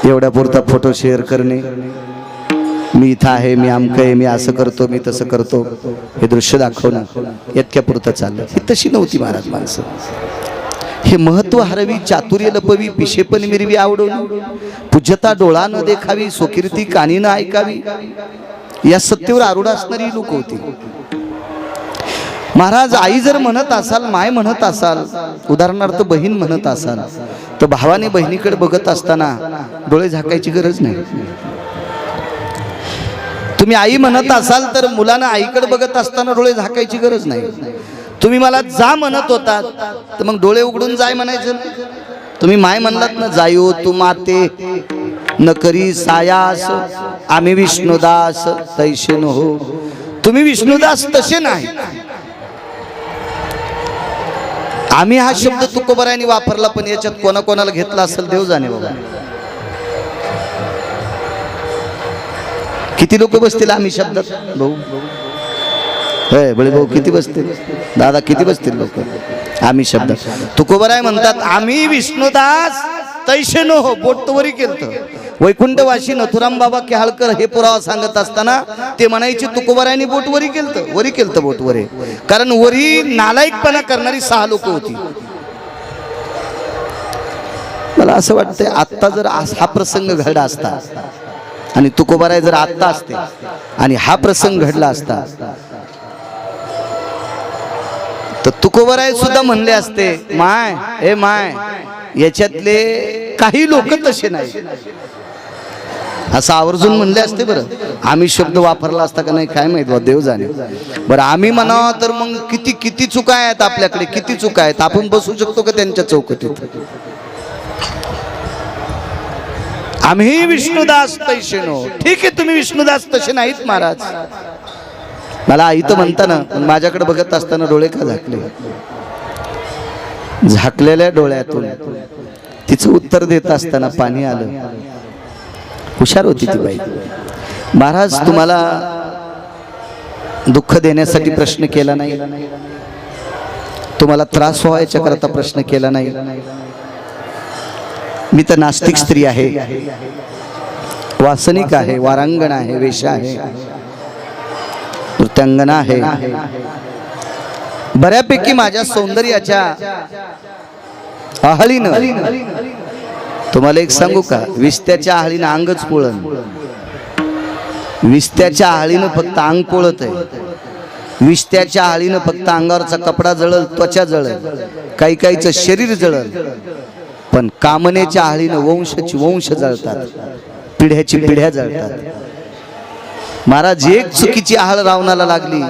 एवढ्या पुरता फोटो शेअर करणे, मी इथं आहे, मी अमकं आहे, मी असं करतो, मी तसं करतो, हे दृश्य दाखवणं इतक्या पुरतं चाललं. ही तशी नव्हती महाराज माणसं. हे महत्व हरवी, चातुर्य लपवी, पिशेपण मिरवी आवडून, पूज्यता डोळा न देखावी, स्वकीर्ती कानी न ऐकावी, या सत्तेवर आरूढ असणारी लोक होती. महाराज आई जर म्हणत असाल, माय म्हणत असाल, उदाहरणार्थ बहीण म्हणत असाल, तर भावाने बहिणीकडे बघत असताना डोळे झाकायची गरज नाही. तुम्ही आई म्हणत असाल तर मुलांना आईकडे बघत असताना डोळे झाकायची गरज नाही. तुम्ही मला जा म्हणत होतात तर मग डोळे उघडून जाय म्हणायचं. तुम्ही माय म्हणलात ना, जायो तू माते न करी सायास, आम्ही विष्णुदास तैसे न हो. तुम्ही विष्णुदास तसे नाही. आम्ही हा शब्द तुकोबारायांनी वापरला, पण याच्यात कोणाकोणाला घेतला असेल देव जाणे बाबा. किती लोक बसतील आम्ही शब्दात? भाऊ बळे भाऊ किती बसतील? दादा किती बसतील लोक आम्ही शब्दात? तुकोबाराय म्हणतात आम्ही विष्णुदास तैसे नो हो. बोटवरी केलतं. वैकुंठवासी नथुराम बाबा केहाळकर हे पुरावा सांगत असताना ते म्हणायचे तुकोबारायांनी बोटवरी केलतं. वरी केलतं बोटवरी, कारण वरी नालायकपणा करणारी 6 लोक होती. मला असं वाटतंय आत्ता जर हा प्रसंग घडला असता आणि तुकोबाराय जर आत्ता असते आणि हा प्रसंग घडला असता तर तुकोबाराय सुद्धा म्हणले असते, माय हे माय, याच्यातले काही लोक तसे नाही, असं आवर्जून म्हणले असते. बरं आम्ही शब्द वापरला असता का नाही काय माहित, देव जाणे. बरं आम्ही म्हणावं तर मग किती किती चुका आहेत आपल्याकडे, किती चुका आहेत. आपण बसू शकतो का त्यांच्या चौकटीत? आम्ही विष्णुदास तैसे नो. ठीक आहे, तुम्ही विष्णुदास तसे नाहीत महाराज. मला आई तर म्हणताना माझ्याकडे बघत असताना डोळे का झाकले? झाकलेल्या डोळ्यातून तिचं उत्तर देत असताना पाणी आलं. हुशार होती ती बाई. महाराज तुम्हाला दुःख देण्यासाठी प्रश्न केला नाही, तुम्हाला त्रास व्हायच्या करता प्रश्न केला नाही. मी तर नास्तिक स्त्री आहे, वासनिक आहे, वारांगण आहे, वेश्या आहे, नृत्यांगना आहे. बऱ्यापैकी माझ्या सौंदर्याच्या आहळीनं तुम्हाला एक सांगू का, विस्त्याच्या आहळीनं अंगच पोळण. विस्त्याच्या आहळीनं फक्त अंग पोळत आहे. विस्त्याच्या आहळीनं फक्त अंगावरचा कपडा जळल, त्वचा जळल, काही काहीचं शरीर जळल. पण कामनेच्या आळीनं वंशाची वंश जळतात, पिढ्याची पिढ्या जळतात. महाराज एक चुकीची आळ रावणाला लागली,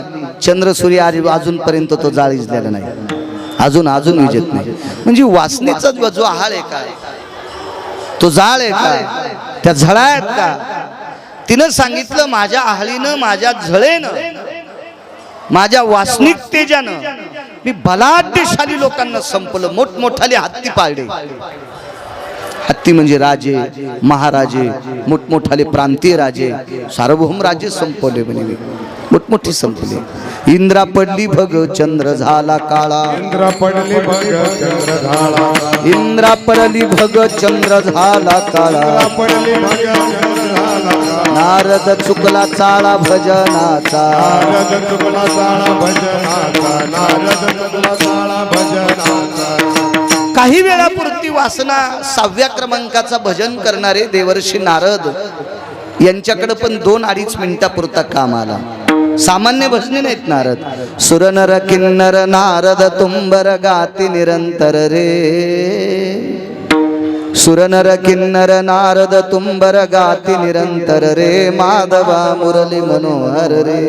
चंद्र सूर्य अजूनपर्यंत तो जाळ विजलेला नाही, अजून विजेत नाही. म्हणजे वासनेचा जो आहाळ आहे काय, तो जाळ आहे काय, त्या झळा आहेत का. तिनं सांगितलं माझ्या आहाळीनं, माझ्या झळेनं, माझ्या वासनिक तेजानं मी बलाढ्यशाली लोकांना संपलं. मोठमोठाले हत्ती पाळले. हत्ती म्हणजे राजे, महाराजे, मोठमोठाले प्रांतीय राजे, सार्वभौम राजे संपवले. म्हणे मोठमोठी संपले. इंद्रा पडली भग चंद्र झाला काळा, इंद्रा पडली भग चंद्र झाला, इंद्रा पडली भग चंद्र झाला काळा, पडली भग चंद्र झाला, नारद चुकला चाळा भजनाचा, नारद चुकला चाळा भजनाचा, नारद चुकला चाळा भजनाचा. काही वेळापुरती वासना 6व्या क्रमांकाचा भजन करणारे देवर्षी नारद यांच्याकडे पण 2-2.5 मिनिटापुरता काम आला. सामान्य भजने नाहीत नारद. सुरनर किन्नर नारद तुंबर गाती निरंतर रे, सुरनर किन्नर नारद तुंबर गाती निरंतर रे, माधवा मुरली मनोहर रे,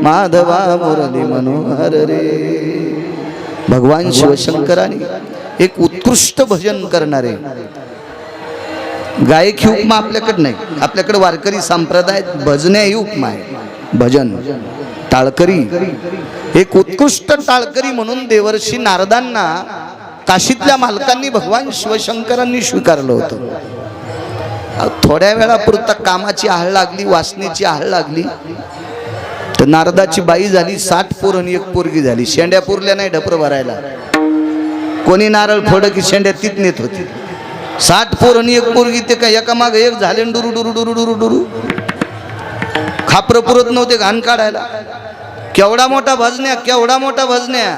माधवा मुरली मनोहर रे. भगवान शिवशंकराने एक उत्कृष्ट भजन करणारे गायक ही उपमा आपल्याकडे नाही. आपल्याकडे वारकरी संप्रदायात भजने ही उपमा आहे. भजन टाळकरी, एक उत्कृष्ट टाळकरी म्हणून देवर्षी नारदांना काशीतल्या मालकांनी भगवान शिवशंकरांनी स्वीकारलं होतं. थोड्या वेळापुरता कामाची आळ लागली, वासनेची आळ लागली, तर नारदाची बाई झाली 60 पोर आणि 1 पोरगी झाली. शेंड्या पुरल्या नाही ढपर भरायला. कोणी नारळ फोड की शेंड्या तीच नेत होती. 60 पोर आणि 1 पोरगी, ते काय एका माग एक झाले. डुरू डुरू डुरू डुरू डुरू खापर पुरत नव्हते घाण काढायला. केवढा मोठा भजन्या, केवढा मोठा भजन्या.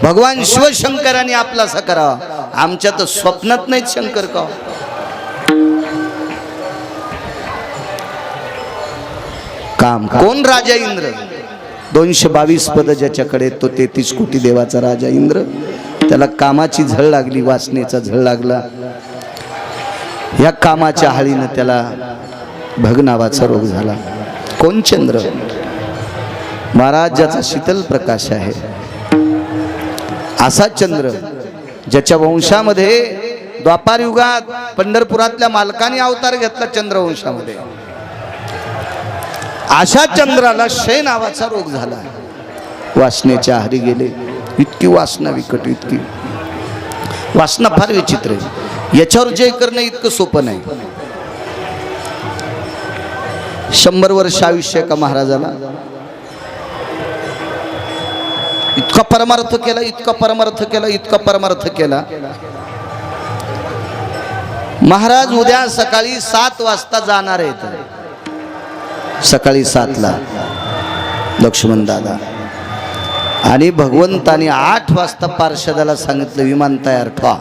भगवान शिवशंकरांनी आपला असा करावा. आमच्या तर स्वप्नात नाहीत शंकर का. काम कोण राजा इंद्र, 222 पद ज्याच्याकडे, तो 33 कोटी देवाचा राजा इंद्र. त्याला कामाची झळ लागली, वासनेचा झळ लागला. या कामाच्या हाळीनं त्याला भग नावाचा रोग झाला. कोण चंद्र, महाराज ज्याचा शीतल प्रकाश आहे, असा चंद्र ज्याच्या वंशामध्ये द्वापार युगात पंढरपुरातल्या मालकाने अवतार घेतला चंद्रवंशामध्ये, अशा चंद्राला क्षय नावाचा रोग झाला. वासनेच्या आहारी गेले. इतकी वासना विकट, इतकी वासना फार विचित्र आहे. याच्यावर जय करणं इतकं सोपं नाही. 100 वर्ष आयुष्य का महाराजाला. इतका परमार्थ केला, इतका परमार्थ केला, इतका परमार्थ केला. महाराज उद्या सकाळी 7 वाजता जाणार आहेत. सकाळी 7ला लक्ष्मण दादा, आणि भगवंताने 8 वाजता पार्षदाला सांगितलं विमान तयार ठेवा.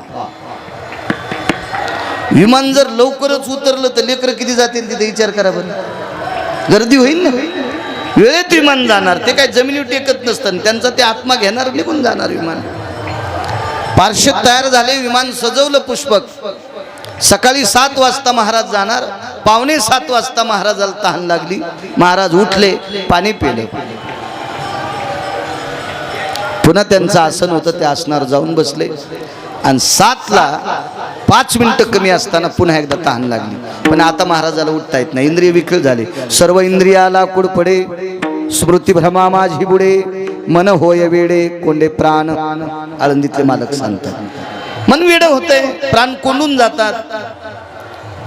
विमान जर लवकरच उतरलं तर लेकरं किती जातील तिथे विचार करा बरं. गर्दी होईल ना. वेळेत विमान जाणार, ते काय जमिनीवर टेकत नसतं, त्यांचा ते आत्मा घेणार, निघून जाणार विमान. पार्षद तयार झाले, विमान सजवलं पुष्पक. सकाळी 7 वाजता महाराज जाणार. 6:45 वाजता महाराजाला तहान लागली. महाराज उठले, पाणी पिले. पुन्हा त्यांचं आसन होतं, त्या आसनावर जाऊन बसले. आणि 7ला 5 मिनिटं कमी असताना पुन्हा एकदा तहान लागली. पण आता महाराजाला उठता येत नाही. इंद्रिय विकळ झाले. सर्व इंद्रियाला कुड पडे, स्मृती भ्रमा माझी बुडे, मन होय वेडे कोंडे प्राण. आळंदीतले मालक सांगतात मन वेड होते, प्राण कोंडून जातात.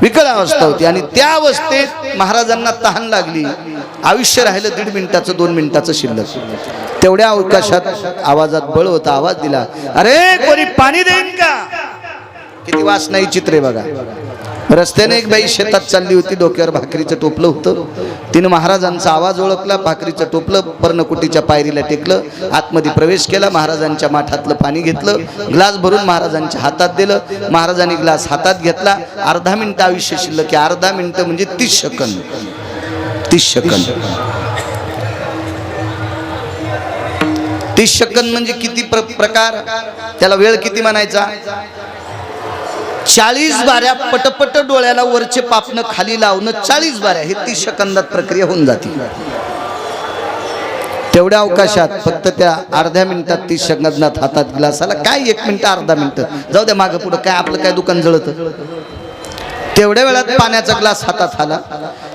विकळ अवस्था होती. आणि त्या अवस्थेत महाराजांना तहान लागली. आयुष्य राहिलं 1.5 मिनिटाचं, 2 मिनिटाचं शिल्लक. तेवढ्या अवकाशात आवाजात बळ होता. आवाज दिला, अरे कोणी पाणी देईन का. किती वासनाई चित्र आहे बघा. रस्त्याने एक बाई शेतात चालली होती, डोक्यावर भाकरीचं टोपलं होतं. तिनं महाराजांचा आवाज ओळखला, भाकरीचं टोपलं पर्णकुटीच्या पायरीला टेकलं, आतमध्ये प्रवेश केला. महाराजांच्या माठातलं पाणी घेतलं, ग्लास भरून महाराजांच्या हातात दिलं. महाराजांनी ग्लास हातात घेतला. अर्धा मिनिट आयुष्य शिल्लक की. अर्धा मिनिट म्हणजे 30 सेकंद. 30 सेकंद 30 सेकंद म्हणजे किती प्रकार. त्याला वेळ किती म्हणायचा. 40 बाऱ्या पटपट डोळ्याला वरचे पापणं खाली लावणं. 40 बाऱ्या हे 30 सेकंदात प्रक्रिया होऊन जाते. तेवढ्या अवकाशात फक्त त्या अर्ध्या मिनिटात 30 सेकंदात हातात ग्लासाला काय 1 मिनिट अर्धा मिनिट जाऊ द्या मागं पुढं काय आपलं काय दुकान जळत तेवढ्या वेळात पाण्याचा ग्लास हातात आला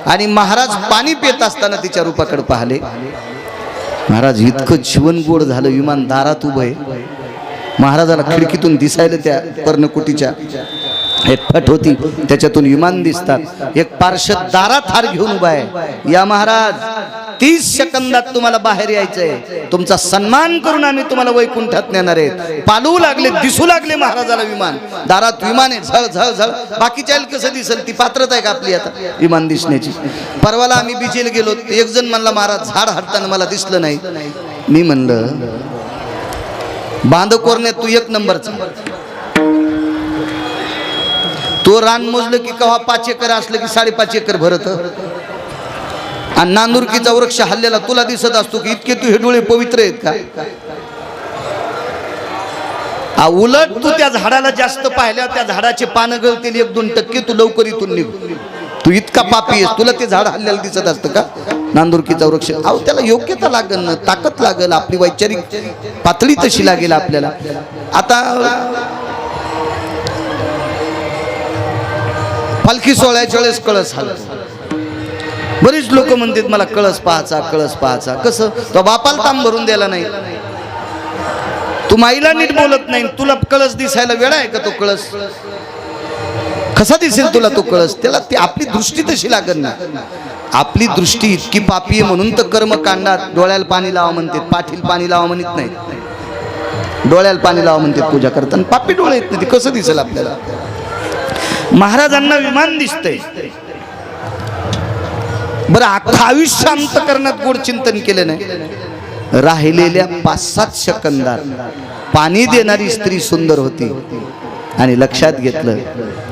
आणि महाराज पाणी पित असताना तिच्या रूपाकडे पाहिले. महाराज इतकं जीवन गोड झालं. विमान दारात उभं आहे. महाराजाला खिडकीतून दिसायला त्या पर्णकुटीच्या एक फट होती त्याच्यातून विमान दिसतात. एक पार्षद दारात हार घेऊन उभा आहे. या महाराज 30 सेकंदात तुम्हाला बाहेर यायचंय. तुमचा सन्मान करून आम्ही तुम्हाला वैकुंठात नेणार आहेत. पालवू लागले दिसू लागले महाराजाला विमान. दारात विमान आहे. झळ झळ झळ. बाकीच्या कसं दिसेल ती पात्रता आहे का आपली आता विमान दिसण्याची. परवाला आम्ही बीजेला गेलो. एक जण म्हणला महाराज झाड हटताना मला दिसलं नाही. मी म्हणलं बांधकोरने तू 1 नंबरचा. तो रान मोजलं की कवा 5 एकर असलं की 5.5 एकर भरत. आणि नांदुरकीचा वृक्ष हल्लेला तुला दिसत असतो की इतके तू हे डोळे पवित्र आहेत का. उलट तू त्या झाडाला जास्त पाहिल्या त्या झाडाचे पानं गळतील 1-2% तू लवकर इथून निघ. तू इतका पापी आहेस. तुला ते झाड हल्लेलं दिसत असतं का. नांदुरकीचा वृक्ष अहो त्याला योग्यता लागल ताकद लागल आपली वैचारिक पातळी तशी लागेल आपल्याला. आता पालखी सोहळ्याच्या वेळेस कळस हलतो. बरीच लोक म्हणतात मला कळस पाहायचा. कसं तो बापाला तांब भरून द्यायला नाही. तू माईला नीट बोलत नाही. तुला कळस दिसायला वेळ आहे का. तो कळस कसा दिसेल तुला तो कळस. त्याला ती आपली दृष्टी तशी लागत ना. आपली दृष्टी इतकी पापी आहे म्हणून तर कर्मकांडात डोळ्याला पाणी लावा म्हणतात. पाठील पाणी लावा म्हणत नाही. डोळ्याला पाणी लावा म्हणतात पूजा करताना. पापी डोळे येत नाही. कसं दिसेल आपल्याला. महाराजांना विमान दिसतंय. बरं अख्खं आयुष्य शांत करण्यात गोड चिंतन केलं नाही. राहिलेल्या 5-7 सेकंदात पाणी देणारी स्त्री सुंदर होती. आणि लक्षात घेतलं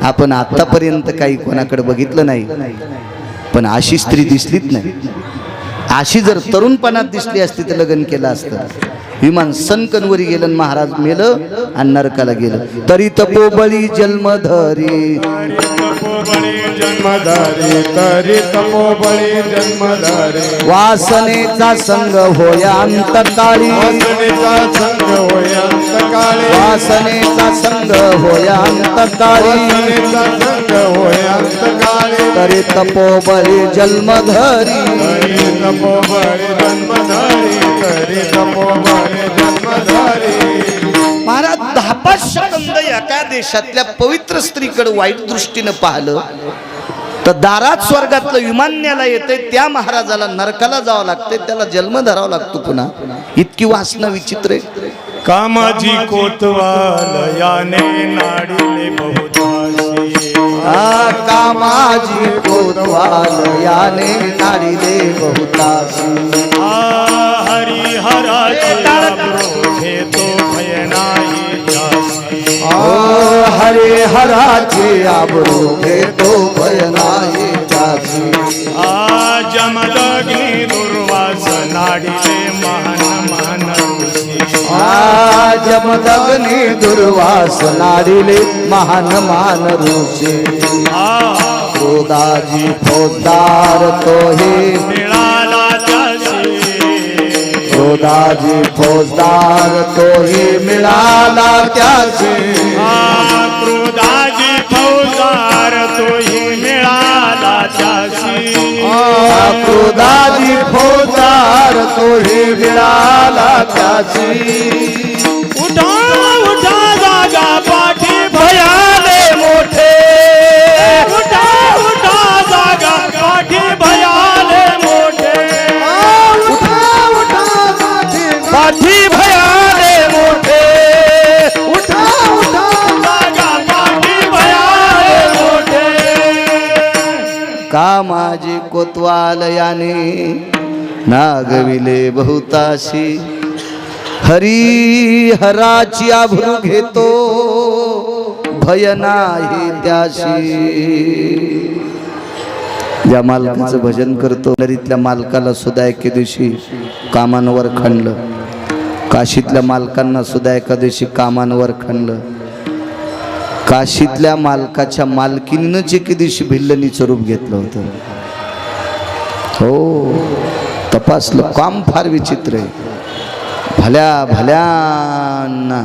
आपण आतापर्यंत काही कोणाकडे बघितलं नाही पण अशी स्त्री दिसलीच नाही. अशी जर तरुणपणात दिसली असती तर लग्न केलं असतं. विमान सनकनवरी गेलं महाराज मेलं आणि नरकाला गेलं. तरी तपोबळी जन्मधरी तरी तपोबळी जन्मधारी वासनेचा संग होया अंतकाळी. वासनेचा संग होया अंतकाळी. तरी तपोबळी जन्मधरी. महाराज 10-5 सेकंद एका देशातल्या पवित्र स्त्रीकडे वाईट दृष्टीनं पाहिलं तर दारात स्वर्गातलं विमान न्यायला येते. त्या महाराजाला नरकाला जावं लागते. त्याला जन्म धरावा लागतो पुन्हा. इतकी वासना विचित्र आहे. कामाजी कोतवाल याने नाडिले बहुताशी. कामाजी कोतवाल याने नाडिले बहुताशी. हरिहराचे घेतो भयनाही जासी. हरिहराचे आबरू घेतो भयनाही जासी. जमदग्नी दुर्वास नाडिले महान ऋषी. जमदग्नी दुर्वास नाडिले महान ऋषी. क्रोधाजी फौजदार तो हे मिळाला जासी. क्रोधाजी फौजदार तो ही मिळाला त्याची. क्रोधाजी फौजदार तोही मिळाला त्यासी. क्रोधाजी फौजदार तो ही मिळाला त्याची. उठा उठा जागा पाठी भयाले मोठे. उठा उठा जागा पाठी भयाले मोठे. पाठी भयाले मोठे. उठा उठा जागा पाठी भयाले मोठे. कामाजी कोतवाल याने नागविले बहुताशी. हरिहराची आभरू घेतो भय नाही त्याशी. ज्या मालकाचं भजन करतो नरीतल्या मालकाला सुद्धा एके दिवशी कामांवर खणलं. काशीतल्या मालकांना सुद्धा एका दिवशी कामांवर खणलं. काशीतल्या मालकाच्या मालकीनीनंच एके दिवशी भिल्लनीचं रूप घेतलं होतं. हो तपासलं, काम फार विचित्र आहे. भल्या भल्यांना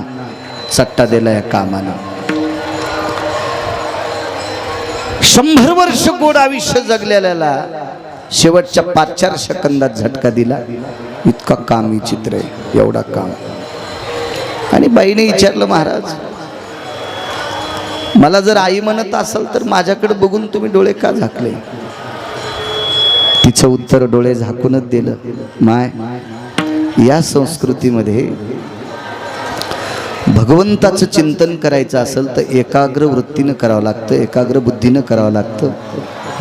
सट्टा दिला या कामानं. 100 वर्ष गोड आयुष्य जगलेल्याला शेवटच्या 5-4 सेकंदात झटका दिला. इतका काम विचित्र आहे, एवढा काम. आणि बाईने विचारलं, महाराज मला जर आई म्हणत असेल तर माझ्याकडे बघून तुम्ही डोळे का झाकले? तिचं उत्तर डोळे झाकूनच दिलं. माय, या संस्कृतीमध्ये भगवंताचं चिंतन करायचं असेल तर एकाग्र वृत्तीनं करावं लागतं, एकाग्र बुद्धीनं करावं लागतं.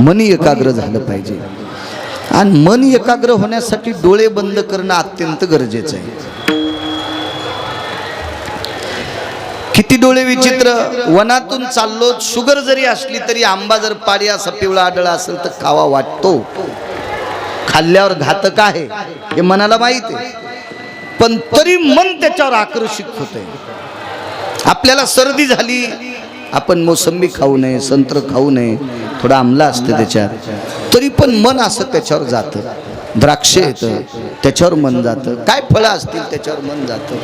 मन एकाग्र झालं पाहिजे. आणि मन एकाग्र होण्यासाठी डोळे बंद करणं अत्यंत गरजेचं आहे. किती डोळे विचित्र. वनातून चाललो, शुगर जरी असली तरी आंबा जर पाडी असा पिवळा आढळला असेल तर खावा वाटतो. खाल्ल्यावर घातक आहे हे मनाला माहिती आहे, पण तरी मन त्याच्यावर आकर्षित होते. आपल्याला सर्दी झाली, आपण मोसंबी खाऊ नये, संत्र खाऊ नये, थोडा आमला असतं त्याच्यात, तरी पण मन असं त्याच्यावर जातं. द्राक्ष येतं त्याच्यावर मन जातं, काय फळं असतील त्याच्यावर मन जातं.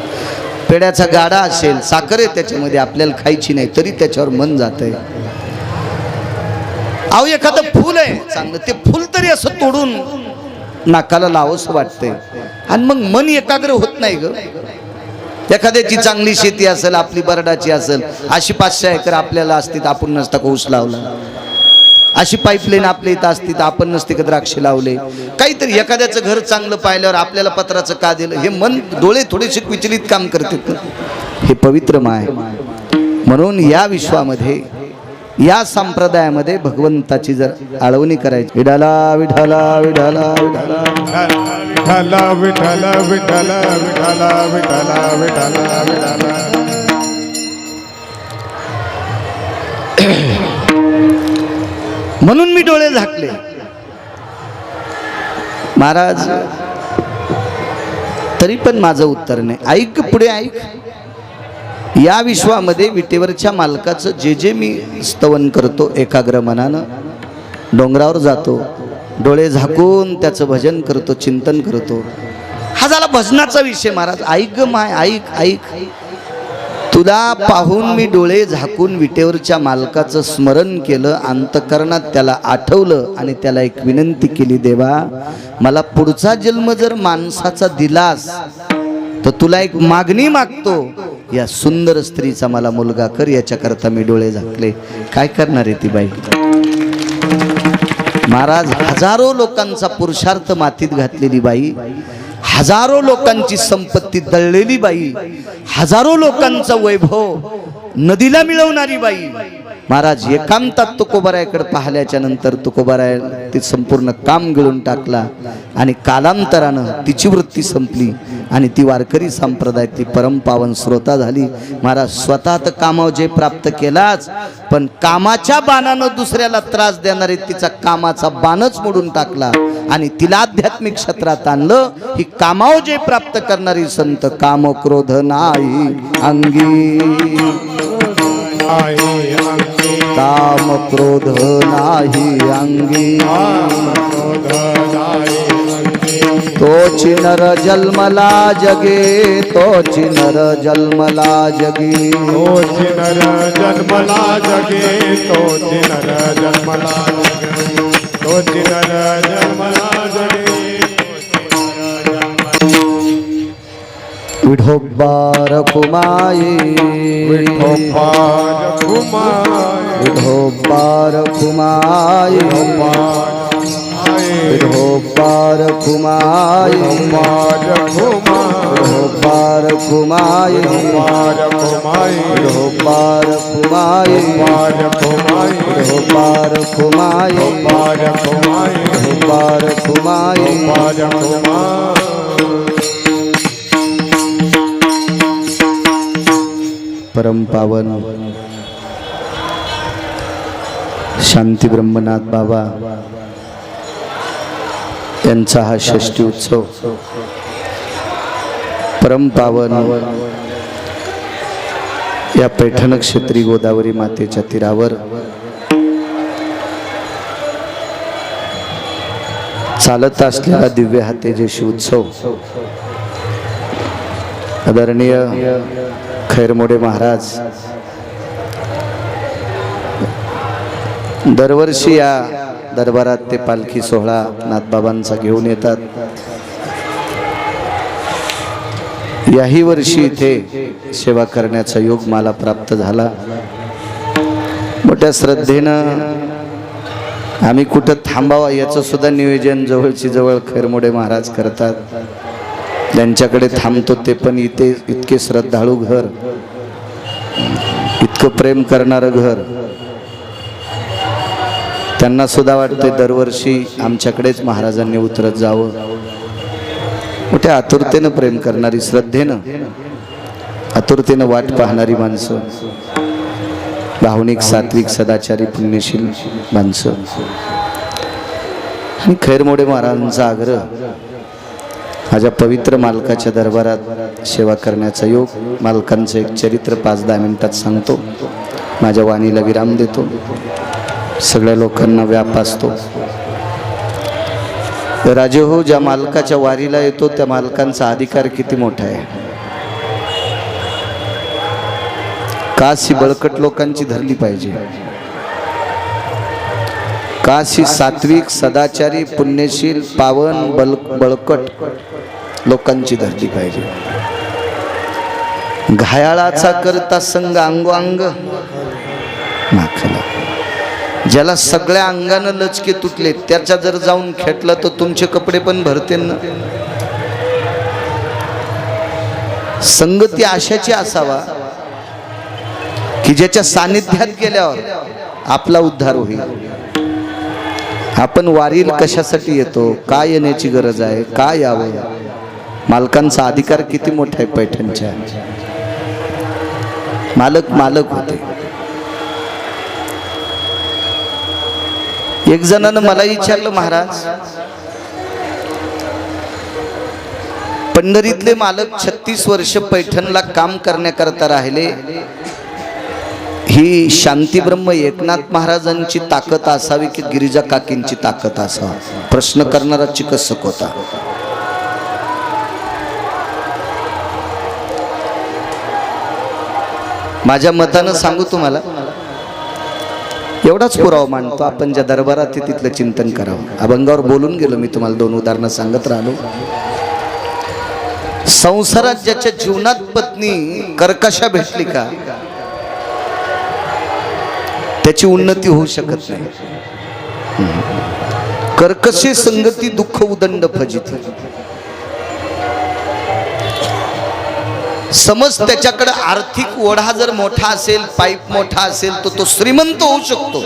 पेड्याचा गाडा असेल, साखर आहे त्याच्यामध्ये, आपल्याला खायची नाही तरी त्याच्यावर मन जातंय. अहो एखादं फुल आहे चांगलं, ते फुल तरी असं तोडून नाकाला लावंसं वाटतंय आणि मग मन एकाग्र होत नाही ग. एखाद्याची चांगली शेती असेल, आपली बरडाची असेल, अशी 500 एकर आपल्याला असती तर आपण नसता का ऊस लावला. अशी पाईपलाईन आपल्या इथं असती तर आपण नसते का द्राक्ष लावले. काहीतरी एखाद्याचं घर चांगलं पाहिल्यावर आपल्याला पत्राचं का दिलं, हे मन डोळे थोडेसे विचलित काम करतात. हे पवित्र माय. म्हणून या विश्वामध्ये, या संप्रदायामध्ये भगवंताची जर आळवणी करायची, विठाला विठाला विठाला विठाला विठाला विठाला विठाला विठाला विठाला विठाला विठाला. म्हणून मी डोळे झाकले. महाराज तरी पण माझं उत्तर नाही. ऐक, पुढे ऐक. या विश्वामध्ये विटेवरच्या मालकाचं जे जे मी स्तवन करतो एकाग्र मनानं, डोंगरावर जातो, डोळे झाकून त्याचं भजन करतो, चिंतन करतो. हा झाला भजनाचा विषय. महाराज ऐक माय, ऐक ऐक. तुला पाहून मी डोळे झाकून विटेवरच्या मालकाचं स्मरण केलं, अंतकरणात त्याला आठवलं आणि त्याला एक विनंती केली, देवा मला पुढचा जन्म जर माणसाचा दिलास तर तुला एक मागणी मागतो, या सुंदर स्त्रीचा मला मुलगा कर. याच्याकरता मी डोळे झाकले. काय करणार आहे ती बाई? महाराज हजारो लोकांचा पुरुषार्थ मातीत घातलेली बाई, हजारो लोकांची संपत्ती दळलेली बाई, हजारो लोकांचा वैभव नदीला मिळवणारी बाई. महाराज एकांतात तुकोबारायाकडे पाहिल्याच्या नंतर तुकोबाराय ते संपूर्ण काम गिळून टाकला आणि कालांतरानं तिची वृत्ती संपली आणि ती वारकरी संप्रदायातली परमपावन श्रोता झाली. महाराज स्वतः तर कामावर जे प्राप्त केलाच, पण कामाच्या बाणानं दुसऱ्याला त्रास देणारे तिचा कामाचा बाणच मोडून टाकला आणि तिला आध्यात्मिक क्षेत्रात आणलं. ही कामावर जे प्राप्त करणारी संत, काम क्रोध नाही अंगी, काम क्रोध नाही अंगी, तोची नर जन्मला जगे, तोची नर जन्मला जगे, तोची नर जन्मला जगे, तोची नर जन्मला जगे, तोची नर जन्मला जगे. विठोबार कुमाई, विठोबार कुमाई, विठोबार कुमाई, विठोबार कुमाई, विठोबार कुमाई, विठोबार कुमाई, विठोबार कुमाई, विठोबार कुमाई, विठोबार कुमाई, विठोबार कुमाई, विठोबार कुमाई. विठोबार कुमाई. परम पावन शांती ब्रह्मनाथ बाबा यांचा हा षष्ठी उत्सव परम पावन या पैठण क्षेत्री गोदावरी मातेच्या तीरावर चालत असलेला दिव्य हा तेजस्वी उत्सव आदरणीय खैरमोडे महाराज दरवर्षी या दरबारात ते पालखी सोहळा नाथबाबांचा घेऊन येतात. याही वर्षी इथे सेवा करण्याचा योग मला प्राप्त झाला. मोठ्या श्रद्धेनं आम्ही कुठं थांबावा याचं सुद्धा नियोजन जवळची जवळ खैरमोडे महाराज करतात. ज्यांच्याकडे थांबतो ते पण इथे इतके श्रद्धाळू घर, इतकं प्रेम करणारं घर, त्यांना सुद्धा वाटते दरवर्षी आमच्याकडेच महाराजांनी उतरत जावं. मोठ्या आतुरतेनं प्रेम करणारी, श्रद्धेनं आतुरतेनं वाट पाहणारी माणसं, भावनिक सात्विक सदाचारी पुण्यशील माणसं. आणि खैरमोडे महाराजांचा आग्रह, माझ्या पवित्र मालकाच्या दरबारात सेवा करण्याचा योग. मालकांचं एक चरित्र 5-10 मिनिटात सांगतो, माझ्या वाणीला विराम देतो. सगळ्या लोकांना व्याप असतो. राजे हो, ज्या मालकाच्या वारीला येतो त्या मालकांचा अधिकार किती मोठा आहे. काशी बळकट लोकांची धरली पाहिजे. काशी सात्विक सदाचारी पुण्यशील पावन बळकट लोकांची धरली पाहिजे. घायाळाचा करता संग अंगोअंग नाखला. ज्याला सगळ्या अंगानं लचके तुटले त्याच्या जर जाऊन खेटलं तर तुमचे कपडे पण भरते ना. संगती अशाची असावा की ज्याच्या सानिध्यात गेल्यावर आपला उद्धार होईल. आपण वारीला कशासाठी येतो, काय येण्याची गरज आहे, काय यावं. मालकांचा अधिकार किती मोठा आहे. पैठणच्या मालक होते. एक जणानं मला विचारलं, महाराज पंढरीतले मालक 36 वर्ष पैठणला काम करण्याकरता राहिले, ही शांती ब्रह्म एकनाथ महाराजांची ताकद असावी की गिरिजा काकींची ताकद असावा. प्रश्न करणारा चिकित्सक होता. माझ्या मतानं सांगू तुम्हाला, एवढाच पुरावा मांडतो. आपण ज्या दरबारात आहे तिथलं चिंतन करावं. अभंगावर बोलून गेलो मी, तुम्हाला 2 उदाहरणं सांगत राहिलो. संसारात ज्याच्या जीवनात पत्नी कर्कशा भेटली का त्याची उन्नती होऊ शकत नाही. कर्कशी संगती दुःख उदंड फजिती. समज त्याच्याकडे आर्थिक ओढा जर मोठा असेल, पाईप मोठा असेल, तर तो श्रीमंत होऊ शकतो,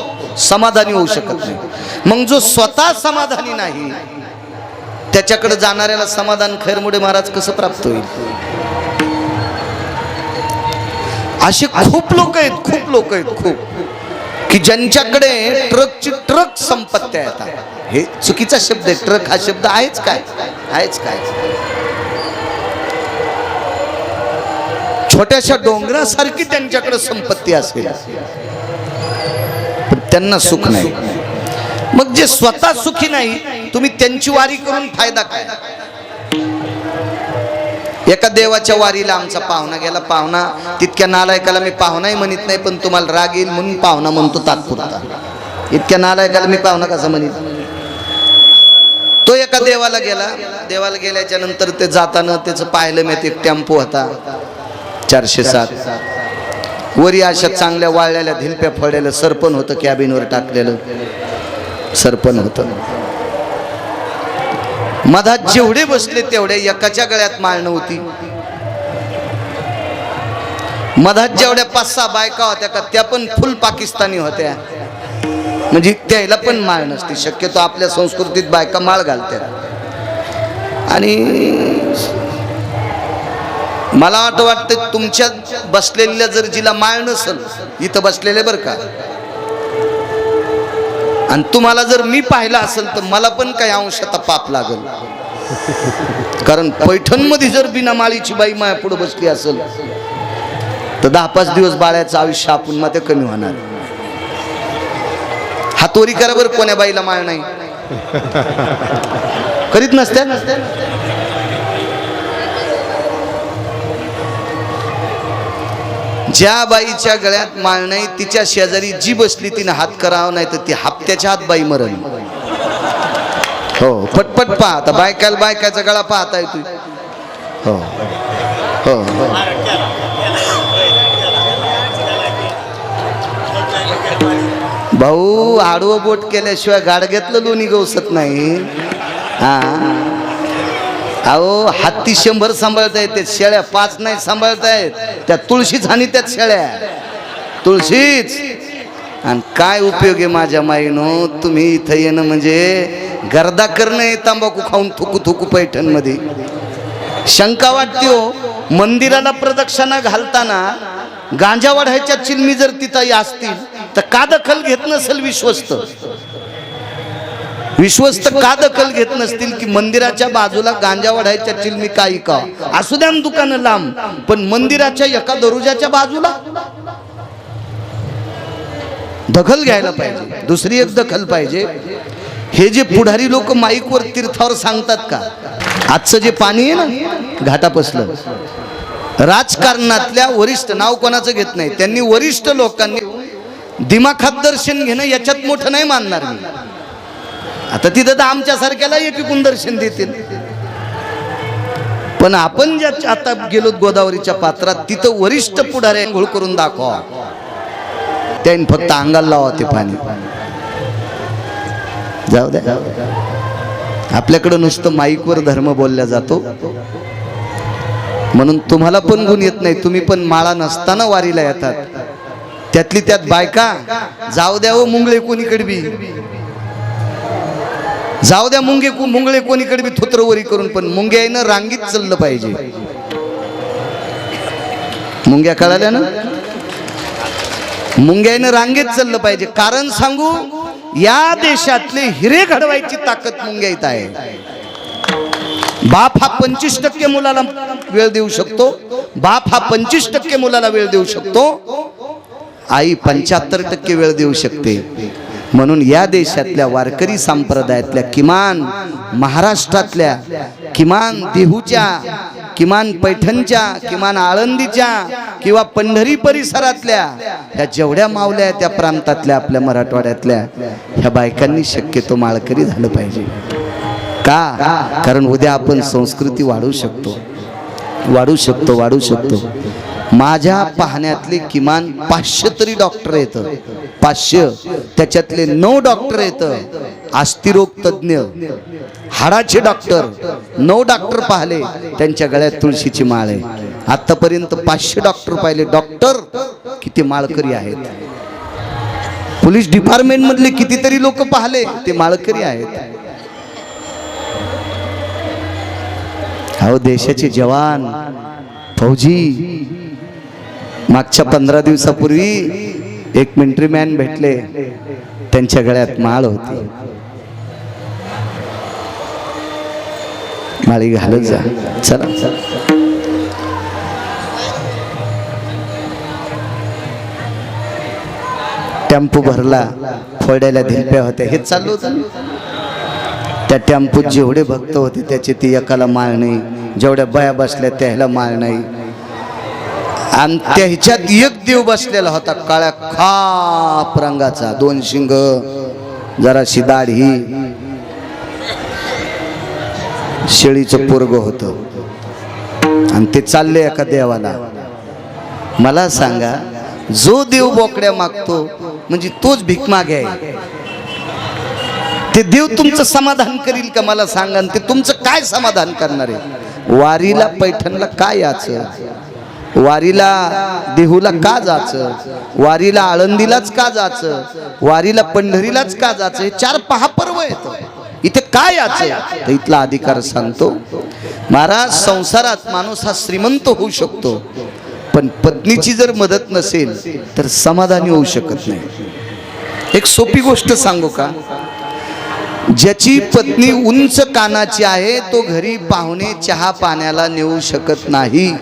समाधानी होऊ शकत नाही. मग जो स्वतः समाधानी नाही त्याच्याकडे जाणाऱ्याला समाधान खैरमोडे महाराज कसं प्राप्त होईल. असे खूप लोक आहेत की ज्यांच्याकडे ट्रक संपत्ती आहेत. हे चुकीचा शब्द आहे. ट्रक हा शब्द आहेच काय. छोट्याशा डोंगरासारखी त्यांच्याकडे संपत्ती असेल पण त्यांना सुख नाही. मग जे स्वतः सुखी नाही, तुम्ही त्यांची वारी करून फायदा काय. एका देवाच्या वारीला आमचा पाहुणा गेला. पाहुणा तितक्या नालायकाला मी पाहुणाही म्हणत नाही, पण तुम्हाला राग येईल म्हणून पाहुणा म्हणतो तात्पुरता. इतक्या नालायकाला मी पाहुणा कसा म्हणेन. तो एका देवाला गेला. देवाला गेल्याच्या नंतर ते जाताना त्याचं पाहिलं मी, एक टेम्पो होता 407. वरी अशा चांगल्या वाळलेल्या धिलप्या फळलेलं सरपण होतं, कॅबिनवर टाकलेलं सरपण होतं. मधात जेवढे बसले तेवढे एकाच्या गळ्यात माळ नव्हती. मधात जेवढ्या 5-6 बायका होत्या का त्या पण फुल पाकिस्तानी होत्या. म्हणजे त्याला पण माळ नसती. शक्यतो आपल्या संस्कृतीत बायका माळ घालतात. आणि मला वाटतं तुमच्या बसलेल्या जर जिला माळ नसल, इथं बसलेले बरं का, आणि तुम्हाला जर मी पाहिलं असेल तर मला पण काही अंशात पाप लागल. कारण पैठणमध्ये जर बिना माळीची बाई माया पुढे बसली असेल तर 10-5 दिवस बाळ्याचं आयुष्य आपण मध्ये कमी होणार. हातोरी करा बरं कोण्या बाईला माळ नाही. करीत नसत्या. ज्या बाईच्या गळ्यात माळ नाही तिच्या शेजारी जी बसली तिने हात करावा, नाही तर ती हप्त्याच्या हात बाई मरण. हो पटपट पहा आता, बायकाचा गळा पाहताय तू. हो हो हो. भाऊ आडवं बोट केल्याशिवाय गाडग्यातलं लोणी गवसत नाही. हा अहो हत्ती 100 सांभाळता येते, शेळ्या 5 नाही सांभाळता येत. त्या तुळशीच हानी त्यात शेळ्या, तुळशीच. आणि काय उपयोग आहे माझ्या माईनो, तुम्ही इथं येणं म्हणजे गर्दा करणं, तंबाखू खाऊन थुकू थुकू पैठणमध्ये. शंका वाटते हो, मंदिराला प्रदक्षिणा घालताना गांजा वाढायच्या चिलमी जर तिथं असतील तर का दखल घेत नसेल विश्वस्त? विश्वस्त का दखल घेत नसतील की मंदिराच्या बाजूला गांजा वाढायच्या चिलमी काही का असू द्या दुकानं लांब, पण मंदिराच्या एका दरुजाच्या बाजूला दखल घ्यायला पाहिजे. दुसरी एक दखल पाहिजे, हे जे पुढारी लोक माईकवर तीर्थावर सांगतात का, आजचं जे पाणी आहे ना घाटापसलं, राजकारणातल्या वरिष्ठ, नाव कोणाचं घेत नाही, त्यांनी वरिष्ठ लोकांनी दिमाखात दर्शन घेणं याच्यात मोठं नाही मानणार मी. आता तिथं तर आमच्यासारख्याला एकीकून दर्शन देतील, पण आपण ज्या आता गेलो गोदावरीच्या पात्रात, तिथं वरिष्ठ पुढारी घोळ करून दाखवा, त्यांनी फक्त अंगाला लावा ते पाणी. जाऊ द्या, आपल्याकडं नुसतं माईकवर धर्म बोलला जातो म्हणून तुम्हाला पण गुण येत नाही. तुम्ही पण माळा नसताना वारीला येतात, त्यातली त्यात बायका. जाऊ द्या हो मुंगळे कोणीकडे बी, जाऊ द्या मुंगळे कोणीकडे बी थोत्रवरी करून, पण मुंग्यानं रांगीत चाललं पाहिजे. मुंग्या कळाल्या ना, मुंग्यानं रांगेत चाललं पाहिजे. कारण सांगू, या देशातले हिरे घडवायची ताकद मुंग्यात आहे. बाप हा 25% मुलाला वेळ देऊ शकतो, बाप हा 25% मुलाला वेळ देऊ शकतो, आई 75% वेळ देऊ शकते. म्हणून या देशातल्या वारकरी संप्रदायातल्या, किमान महाराष्ट्रातल्या, किमान देहूच्या, किमान पैठणच्या, किमान आळंदीच्या किंवा पंढरी परिसरातल्या ह्या जेवढ्या मावल्या आहेत त्या प्रांतातल्या, आपल्या मराठवाड्यातल्या, ह्या बायकांनी शक्यतो माळकरी झालं पाहिजे. का? कारण उद्या आपण संस्कृती वाढवू शकतो, वाढू शकतो, वाढू शकतो. माझ्या पाहण्यातले किमान 500 तरी डॉक्टर येत, 500, त्याच्यातले 9 डॉक्टर येत अस्थिरोग तज्ञ, हाडाचे डॉक्टर. 9 डॉक्टर पाहिले, त्यांच्या गळ्यात तुळशीची माळ आहे. आतापर्यंत 500 डॉक्टर पाहिले. डॉक्टर किती माळकरी आहेत. पोलीस डिपार्टमेंट मधले कितीतरी लोक पाहिले, ते माळकरी आहेत. अहो देशाचे जवान, फौजी, मागच्या 15 दिवसापूर्वी एक मिलिटरी मॅन भेटले, त्यांच्या गळ्यात माळ होती. माळी घालत जा. चला, टेम्पो भरला, फोड्याला धिलप्या होत्या, हे चालू होतं. त्या टेम्पोत जेवढे भक्त होते त्याचे ती एकाला माळ नाही, जेवढ्या बाया बसल्या त्याला माळ नाही. आणि त्या ह्याच्यात एक देव बसलेला होता, काळ्या खाप रंगाचा, 2 शिंग, जराशी दाढी, शेळीचं पोरग होतं. आणि ते चालले एका देवाला. मला सांगा, जो देव बोकड्या मागतो म्हणजे तोच भीक मागे आहे. ते देव तुमचं समाधान करील का मला सांगा? ते तुमचं काय समाधान करणार आहे? वारीला पैठणला काय याचं? वारीला देहूला का जायचं? वारीला आळंदीलाच का जायचं? वारीला पंढरीलाच का जायचं? हे 4 महापर्व आहेत, इथे काय याचं? तर इथला अधिकार सांगतो. महाराज, संसारात माणूस हा श्रीमंत होऊ शकतो, पण पत्नीची जर मदत नसेल तर समाधानी होऊ शकत नाही. एक सोपी गोष्ट सांगू का? ज्याची पत्नी उंच कानाची आहे तो घरी पाहुणे चहा पाण्याला नेऊ शकत नाही.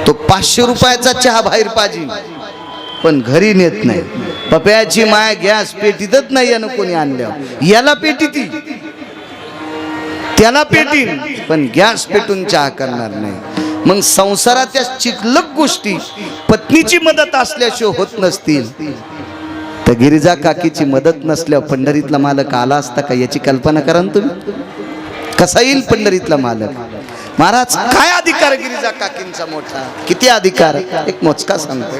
तो 500 रुपयाचा चहा बाहेर पाहिजे, पण घरी नेत नाही. पप्याची माय गॅस पेटीतच नाही यानं कोणी आणल्यावर, याला पेटी ती त्याला पेटी, पण गॅस पेटून चहा करणार नाही. मग संसाराच्या चिकलक गोष्टी पत्नीची मदत असल्याशिवाय होत नसतील तर गिरिजा काकीची मदत नसल्यावर पंढरीतला मालक आला असता का? याची कल्पना करा ना तुम्ही. कसा येईल पंढरीतला मालक? महाराज काय अधिकार गिरिजा काकींचा मोठा, किती अधिकार, एक मोजका सांगतोय.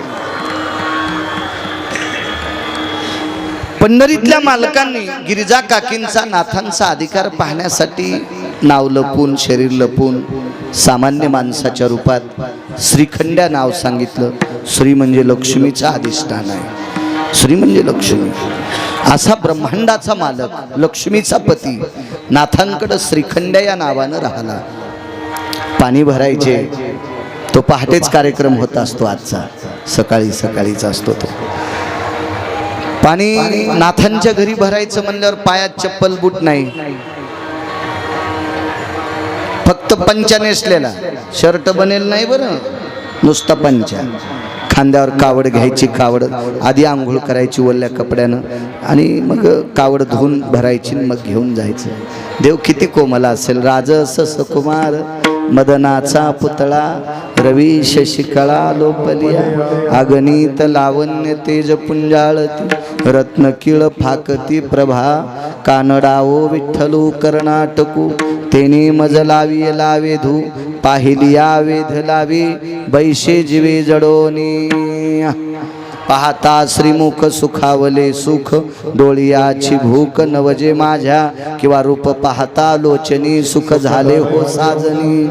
पंढरीतल्या मालकांनी गिरिजा काकींचा नाथांचा अधिकार पाहण्यासाठी नाव लपून शरीर लपून सामान्य माणसाच्या रूपात श्रीखंड्या नाव सांगितलं. श्री म्हणजे लक्ष्मीचा अधिष्ठान आहे. श्री म्हणजे लक्ष्मी. असा ब्रह्मांडाचा मालक लक्ष्मीचा पती नाथांकडे श्रीखंड्या या नावानं राहिला. पाणी भरायचे तो पहाटेच कार्यक्रम होत असतो. आजचा सकाळी सकाळीच असतो तो. पाणी नाथांच्या घरी भरायचं म्हणल्यावर पायात चप्पल बूट नाही, फक्त पंचा नेसलेला, शर्ट बनेल नाही बरं, नुसता पंचा. खांद्यावर कावड घ्यायची, कावड आधी आंघोळ करायची ओल्या कपड्यानं आणि मग कावड धुवून भरायची, मग घेऊन जायचं. देव किती कोमला असेल. राजस सकुमार मदनाचा पुतळा रवी शशिकळा लोपलिया अगणित लावण्य तेज पुंजाळती रत्नकिळ फाकती प्रभा कानडाओ विठ्ठलू कर्नाटकू तेने मज लावी लावे धू पाहिलिया वेध लावी बैशे जीवे जडोनी पाहता श्रीमुख सुखावले सुख डोळियाची भूक नवजे माझ्या किंवा रूप पाहता लोचनी सुख झाले हो साजनी.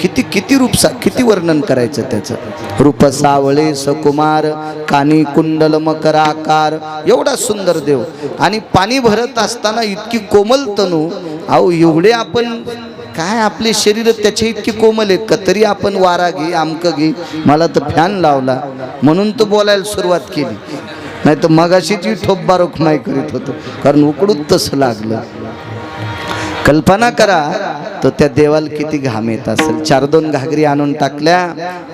किती किती किती वर्णन करायचं त्याचं. रूप सावळे सकुमार कानी कुंडल मकराकार, एवढा सुंदर देव. आणि पाणी भरत असताना इतकी कोमल तनू. अहो एवढे आपण काय आपले शरीर त्याचे इतके कोमल आहेत का? तरी आपण वारा घे आमकं घे, मला तर फॅन लावला म्हणून तो बोलायला सुरुवात केली, नाही तर मगाशी ती ठोपबा रोखमाई करीत होतो, कारण उकडूत तसं लागलं. कल्पना करा तो त्या देवाला किती घाम येत असेल. 4-2 घागरी आणून टाकल्या.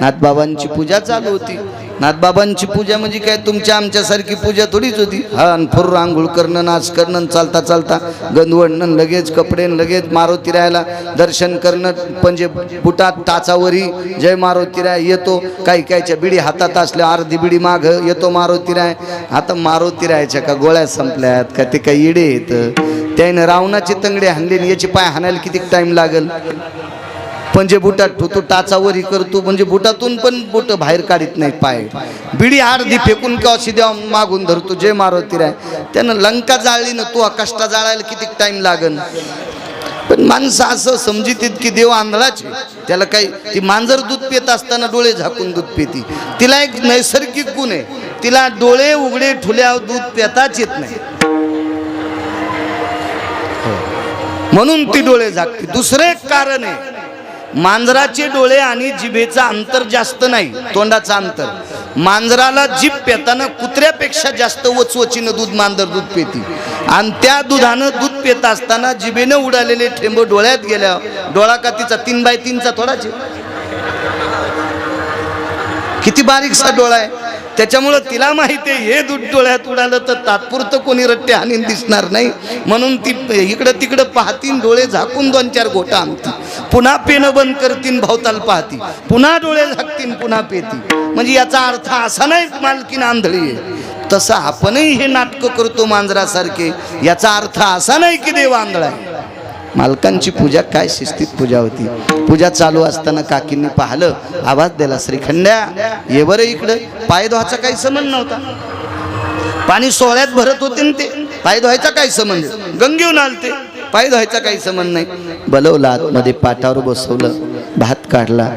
नाथबाबांची पूजा चालू होती. नाथबाबांची पूजा म्हणजे काय तुमच्या आमच्यासारखी पूजा थोडीच होती. हा फुर्र आंघोळ करणं, नाच करणं, चालता चालता गंधवणं, लगेच कपडे, लगेच मारुती राहायला दर्शन करणं, म्हणजे बुटात टाचावरी जय मारुती राय येतो. काही कायच्या बिडी हातात असल्या अर्धी बिडी माग येतो मारुती राय. आता मारुती राहायच्या का गोळ्या संपल्यात का ते काही इडे येत? त्याने रावणाची तंगडे हाणले, याचे पाय हाणायला किती टाइम लागल? म्हणजे बुटात ठेवतो टाचावरी करतो, म्हणजे बुटातून पण बुट बाहेर काढत नाही पाय. बिडी अर्धी फेकून का अशी देवा मागून धरतो जय मारुती राय. त्यानं लंका जाळली ना, तू कष्टा जाळायला किती टाइम लागन? पण माणसं असं समजित की देव आंधळाचे. त्याला काही ती मांजर दूध पित असताना डोळे झाकून दूध पिती. तिला एक नैसर्गिक गुण आहे, तिला डोळे उघडे ठुल्यावर दूध पिताच येत नाही, म्हणून ती डोळे झाकते. दुसरं एक कारण आहे, मांजराचे डोळे आणि जिभेचा अंतर जास्त नाही, तोंडाचा अंतर. मांजराला जीभ पेताना कुत्र्यापेक्षा जास्त वचवचीनं दूध मांजर दूध पेती. आणि त्या दुधानं दूध पेत असताना जिभेनं उडालेले ठेंब डोळ्यात गेल्या, डोळा का तिचा 3x3चा थोडाचे, किती बारीकसा डोळा आहे. त्याच्यामुळं तिला माहिती आहे हे दूध डोळ्यात उडालं तर तात्पुरतं कोणी रट्टे हानीन दिसणार नाही, म्हणून ती इकडं तिकडं पाहतीन, डोळे झाकून 2-4 घोटा आणती, पुन्हा पेनं बंद करतीन, भवताल पाहती, पुन्हा डोळे झाकतीन, पुन्हा पेती. म्हणजे याचा अर्थ असा नाही मालकीन आंधळी आहे. तसं आपणही हे नाटकं करतो मांजरासारखे, याचा अर्थ असा नाही की देव आंधळा आहे. मालकांची पूजा काय शिस्तीत पूजा होती. पूजा चालू असताना काकींनी पाहिलं, आवाज दिला, श्रीखंड्या ये बरं इकडं. पाय धुवायचा काही संबंध नव्हता, पाणी सोहळ्यात भरत होते ना, ते पाय धुवायचा काही संबंध, गंगेहून आलते, पाय धुवायचा काही संबंध नाही. बोलवलं आतमध्ये, पाटावर बसवलं, भात काढला.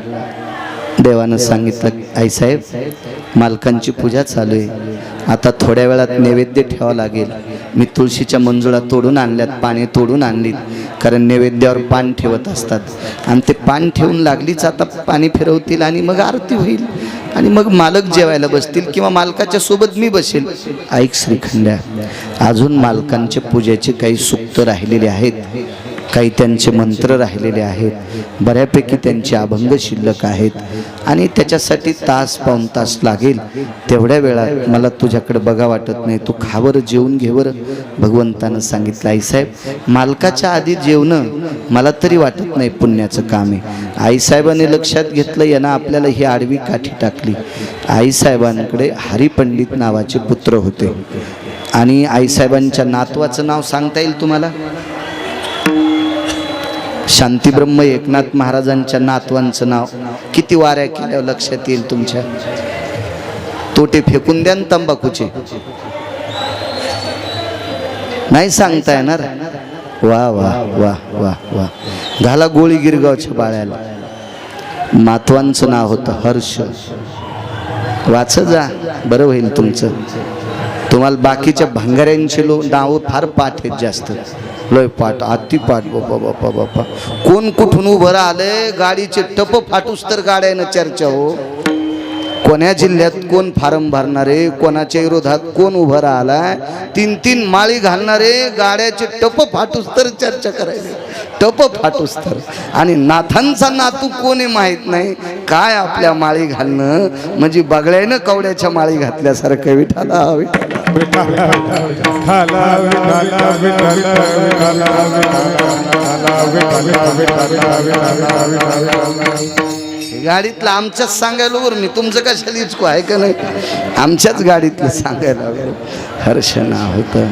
देवानं सांगितलं, आईसाहेब मालकांची पूजा चालू आहे, आता थोड्या वेळात नैवेद्य ठेवावं लागेल. मी तुळशीच्या मंजुळा तोडून आणल्यात, पाने तोडून आणलीत, कारण नैवेद्यावर पान ठेवत असतात. आणि ते पान ठेवून लागलीच आता पाणी फिरवतील आणि मग आरती होईल आणि मग मालक जेवायला बसतील किंवा मालकाच्या सोबत मी बसेल. ऐक श्रीखंड्या, अजून मालकांच्या पूजेचे काही सुक्त राहिलेले आहेत, काही त्यांचे मंत्र राहिलेले आहेत, बऱ्यापैकी त्यांचे अभंग शिल्लक आहेत आणि त्याच्यासाठी तास पाऊण तास लागेल. तेवढ्या वेळात मला तुझ्याकडे बघा वाटत नाही, तू खावर जेवून घेवर. भगवंतानं सांगितलं, आईसाहेब मालकाच्या आधी जेवणं मला तरी वाटत नाही पुण्याचं काम आहे. आईसाहेबांनी लक्षात घेतलं, यानं आपल्याला ही आडवी काठी टाकली. आईसाहेबांकडे हरिपंडित नावाचे पुत्र होते आणि आईसाहेबांच्या नातवाचं नाव सांगता येईल तुम्हाला? शांतीब्रह्म एकनाथ महाराजांच्या नातवांचं नाव. किती वाऱ्या केल्यावर लक्षात येईल तुमच्या? तोटे फेकून द्या ना तंबाखूचे, नाही सांगता येणार. वा वा वा वा वा. घाला गोळी गिरगावच्या बाळ्याला. नातवांचं नाव होतं हर्ष. वाच जा, बरं होईल तुमचं. तुम्हाला बाकीच्या भंगाऱ्यांचे नाव फार पाठ आहेत, जास्त लय पाठ, अति पाठ. बापा बापा बापा, कोण कुठून उभं राहिलंय, गाडीचे टप फाटूस तर गाड्यानं चर्चा हो. कोण्या जिल्ह्यात कोण फार्म भरणारे, कोणाच्या विरोधात कोण उभं राहिलाय, 3-3 माळी घालणारे, गाड्याचे टप फाटूस तर चर्चा करायची, टप फाटूस तर. आणि नाथांचा नातू कोणी माहित नाही. काय आपल्या माळी घालणं म्हणजे बगळ्यानं कवड्याच्या माळी घातल्यासारखं. विठाला गाडीतलं आमच्याच सांगायला वर, मी तुमचं कशाला इचको आहे का नाही, आमच्याच गाडीतलं सांगायला हर्ष नाव होतं.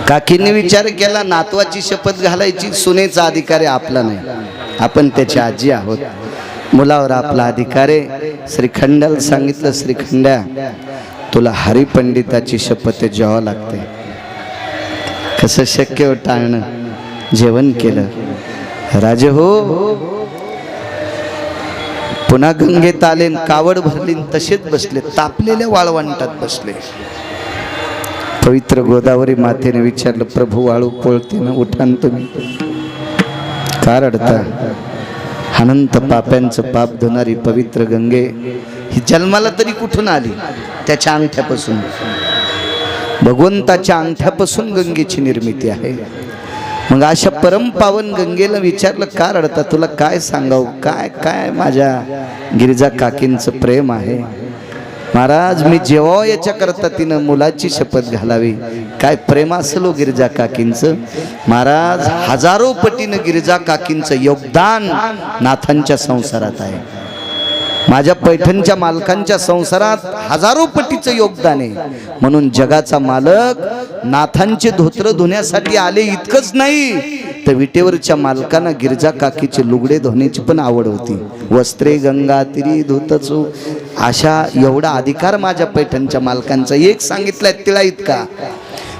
काकींनी विचार केला, नातवाची शपथ घालायची, सुनेचा अधिकार आपला नाही, आपण त्याची आजी आहोत, मुलावर आपला अधिकार आहे. श्रीखंडाला सांगितलं, श्रीखंड्या तुला हरिपंडिताची शपथ जेवावं लागते. कसं शक्य हो टाळणं? जेवण केलं. राजे हो पुन्हा गंगेत आले, कावड भरली, तसेच बसले, तापलेल्या वाळवंटात बसले. पवित्र गोदावरी मातेने विचारलं, प्रभू वाळू पोळते ना, उठान तुम्ही का रडता? अनंत पाप्यांचं पाप धुणारी पवित्र गंगे ही जन्माला तरी कुठून आली? त्याच्या अंगठ्यापासून, भगवंताच्या अंगठ्यापासून गंगेची निर्मिती आहे. मग अशा परमपावन गंगेला विचारलं, का रडता? तुला काय सांगावं, काय काय माझ्या गिरिजा काकींचं प्रेम आहे महाराज. मी जेव्हा याच्या करता तिनं मुलाची शपथ घालावी. काय प्रेम असेल हो गिरिजा काकींचं महाराज. हजारो पटीनं गिरिजा काकींचं योगदान नाथांच्या संसारात आहे. माझ्या पैठणच्या मालकांच्या संसारात हजारो पटीचं योगदान आहे. म्हणून जगाचा मालक नाथांचे धोत्र धुण्यासाठी आले इतकंच नाही, तर विटेवरच्या मालकांना गिरजा काकीचे लुगडे धुण्याची पण आवड होती. वस्त्रे गंगा तिरी धुतचो, अशा एवढा अधिकार माझ्या पैठणच्या मालकांचा. एक सांगितलाय तिळा इतका.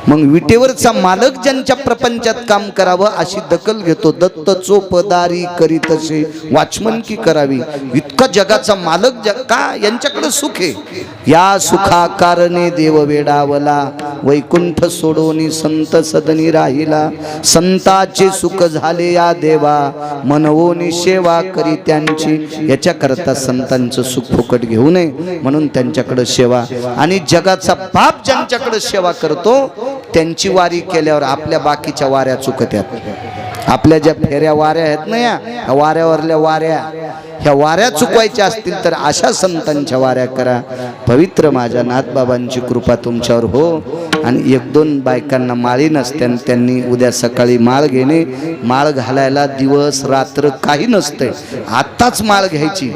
मग विटेवरचा मालक ज्यांच्या प्रपंचात काम करावं अशी दखल घेतो. दत्त चोपदारी करी तसे वाचमन की करावी. इतका जगाचा मालक का यांच्याकडे सुख आहे. या सुखा कारणे देव वेडावला, वैकुंठ सोडोनी संत सदनी राहिला. संताचे सुख झाले या देवा, मनवोनी सेवा करी त्यांची. याच्याकरता संतांचं सुख फुकट घेऊ नये, म्हणून त्यांच्याकडे सेवा. आणि जगाचा बाप ज्यांच्याकडे सेवा करतो त्यांची वारी केल्यावर आपल्या बाकीच्या वाऱ्या चुकत्यात. आपल्या ज्या फेऱ्या वाऱ्या आहेत ना, या वाऱ्यावरल्या वाऱ्या, ह्या वाऱ्या चुकवायच्या असतील तर अशा संतांच्या वाऱ्या करा. पवित्र माझ्या नाथबाबांची कृपा तुमच्यावर हो. आणि 1-2 बायकांना माळी नसते, त्यांनी उद्या सकाळी माळ घेणे. माळ घालायला दिवस रात्र काही नसते, आत्ताच माळ घ्यायची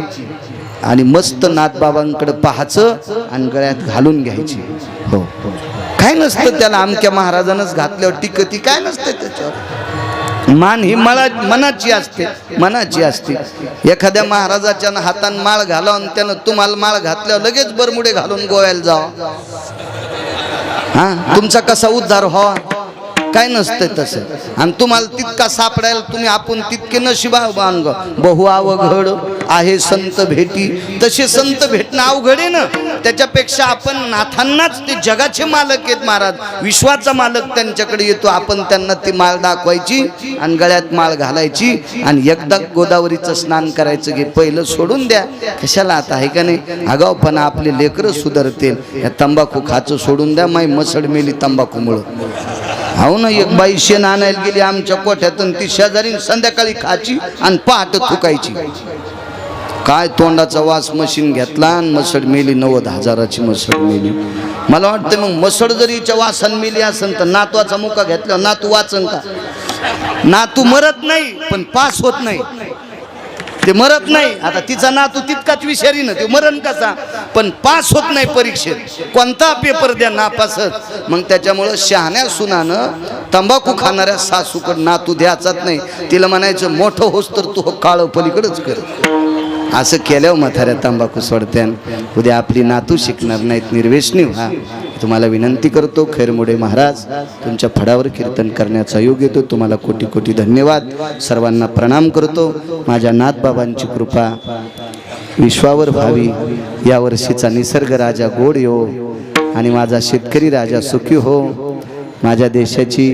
आणि मस्त नाथबाबांकडे पाहायचं आणि गळ्यात घालून घ्यायची. हो, काय नसतं त्याला, अमक्या महाराजांनाच घातल्यावर टिकती, काय नसतं त्याच्यावर. मान ही मनाची असते, मनाची असते. एखाद्या महाराजाच्या हातान माळ घालावून त्यानं तुम्हाला माळ घातल्यावर लगेच बरमुडे घालून गोव्याला जावा, हा तुमचा कसा उद्धार व्हावा? काय नसतं तसं. आणि तुम्हाला तितका सापडायला तुम्ही आपण तितके नशिबावान. बहु अवघड आहे संत भेटी, तसे संत भेटणं अवघड आहे ना. त्याच्यापेक्षा आपण नाथांनाच, ते जगाचे मालक आहेत महाराज, विश्वाचा मालक, त्यांच्याकडे येतो आपण. त्यांना ती माळ दाखवायची आणि गळ्यात माळ घालायची आणि एकदा गोदावरीचं स्नान करायचं. घे पहिलं सोडून द्या, कशाला आता, आहे का नाही? आगावपणा आपले लेकरं सुधारतील. या तंबाखू खाचं सोडून द्या. माई मसड मेली तंबाखूमुळं. हो ना, एक बाई शेण आणायला गेली आमच्या कोठ्यातून, ती शेजारी संध्याकाळी खायची आणि पहाट थुकायची. काय तोंडाचा वास, मशीन घेतला आणि मसड मेली. 90,000ची मसड मेली. मला वाटतं मग मसड जरी हिच्या वासान मेली असेल तर नातवाचा मुका घेतला, नातू वाचन का? नातू मरत नाही पण पास होत नाही, ते मरत नाही. आता तिचा नातू तितकाच विषारी ना, ते मरण कसा, पण पास होत नाही परीक्षेत. कोणता पेपर द्या नापासच. मग त्याच्यामुळं शहाण्या सुनानं तंबाखू खाणाऱ्या सासूकडे नातू द्यायचाच नाही. तिला म्हणायचं मोठं होस तर तू काळं पलीकडच कर. असं केल्यावर म्हाताऱ्या तंबाखू सोडत्यान. उद्या आपली नातू शिकणार नाहीत, निर्वेशनी व्हा. तुम्हाला विनंती करतो, खैरमोडे महाराज तुमच्या फडावर कीर्तन करण्याचा योग येतो. तुम्हाला कोटी कोटी धन्यवाद. सर्वांना प्रणाम करतो. माझ्या नाथबाबांची कृपा विश्वावर व्हावी. या वर्षीचा निसर्ग राजा गोड येवो आणि माझा शेतकरी राजा सुखी हो. माझ्या देशाची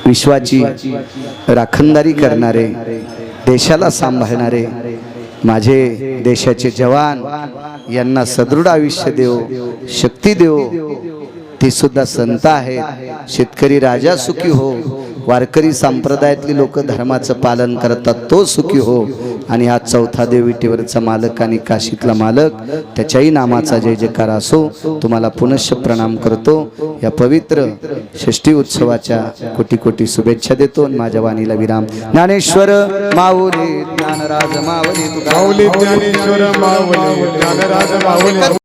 विश्वाची राखणदारी करणारे, देशाला सांभाळणारे माझे देशाचे जवान यांना सदृढ आयुष्य देव, शक्ती देव. ते सुद्धा संत आहेत. शेतकरी राजा सुखी हो. वारकरी संप्रदायातली लोक धर्माचं पालन करतात, तो सुखी हो. आणि हा चौथा देव विटेवरचा मालक आणि काशीतला मालक, त्याच्याही नामाचा जय जयकार असो. तुम्हाला पुनश्च प्रणाम करतो. या पवित्र षष्ठी उत्सवाच्या कोटी कोटी शुभेच्छा देतो. माझ्या वाणीला विराम. ज्ञानेश्वर माऊली, ज्ञानराज माऊली, माऊली ज्ञानेश्वर माऊली, ज्ञानराज माऊली.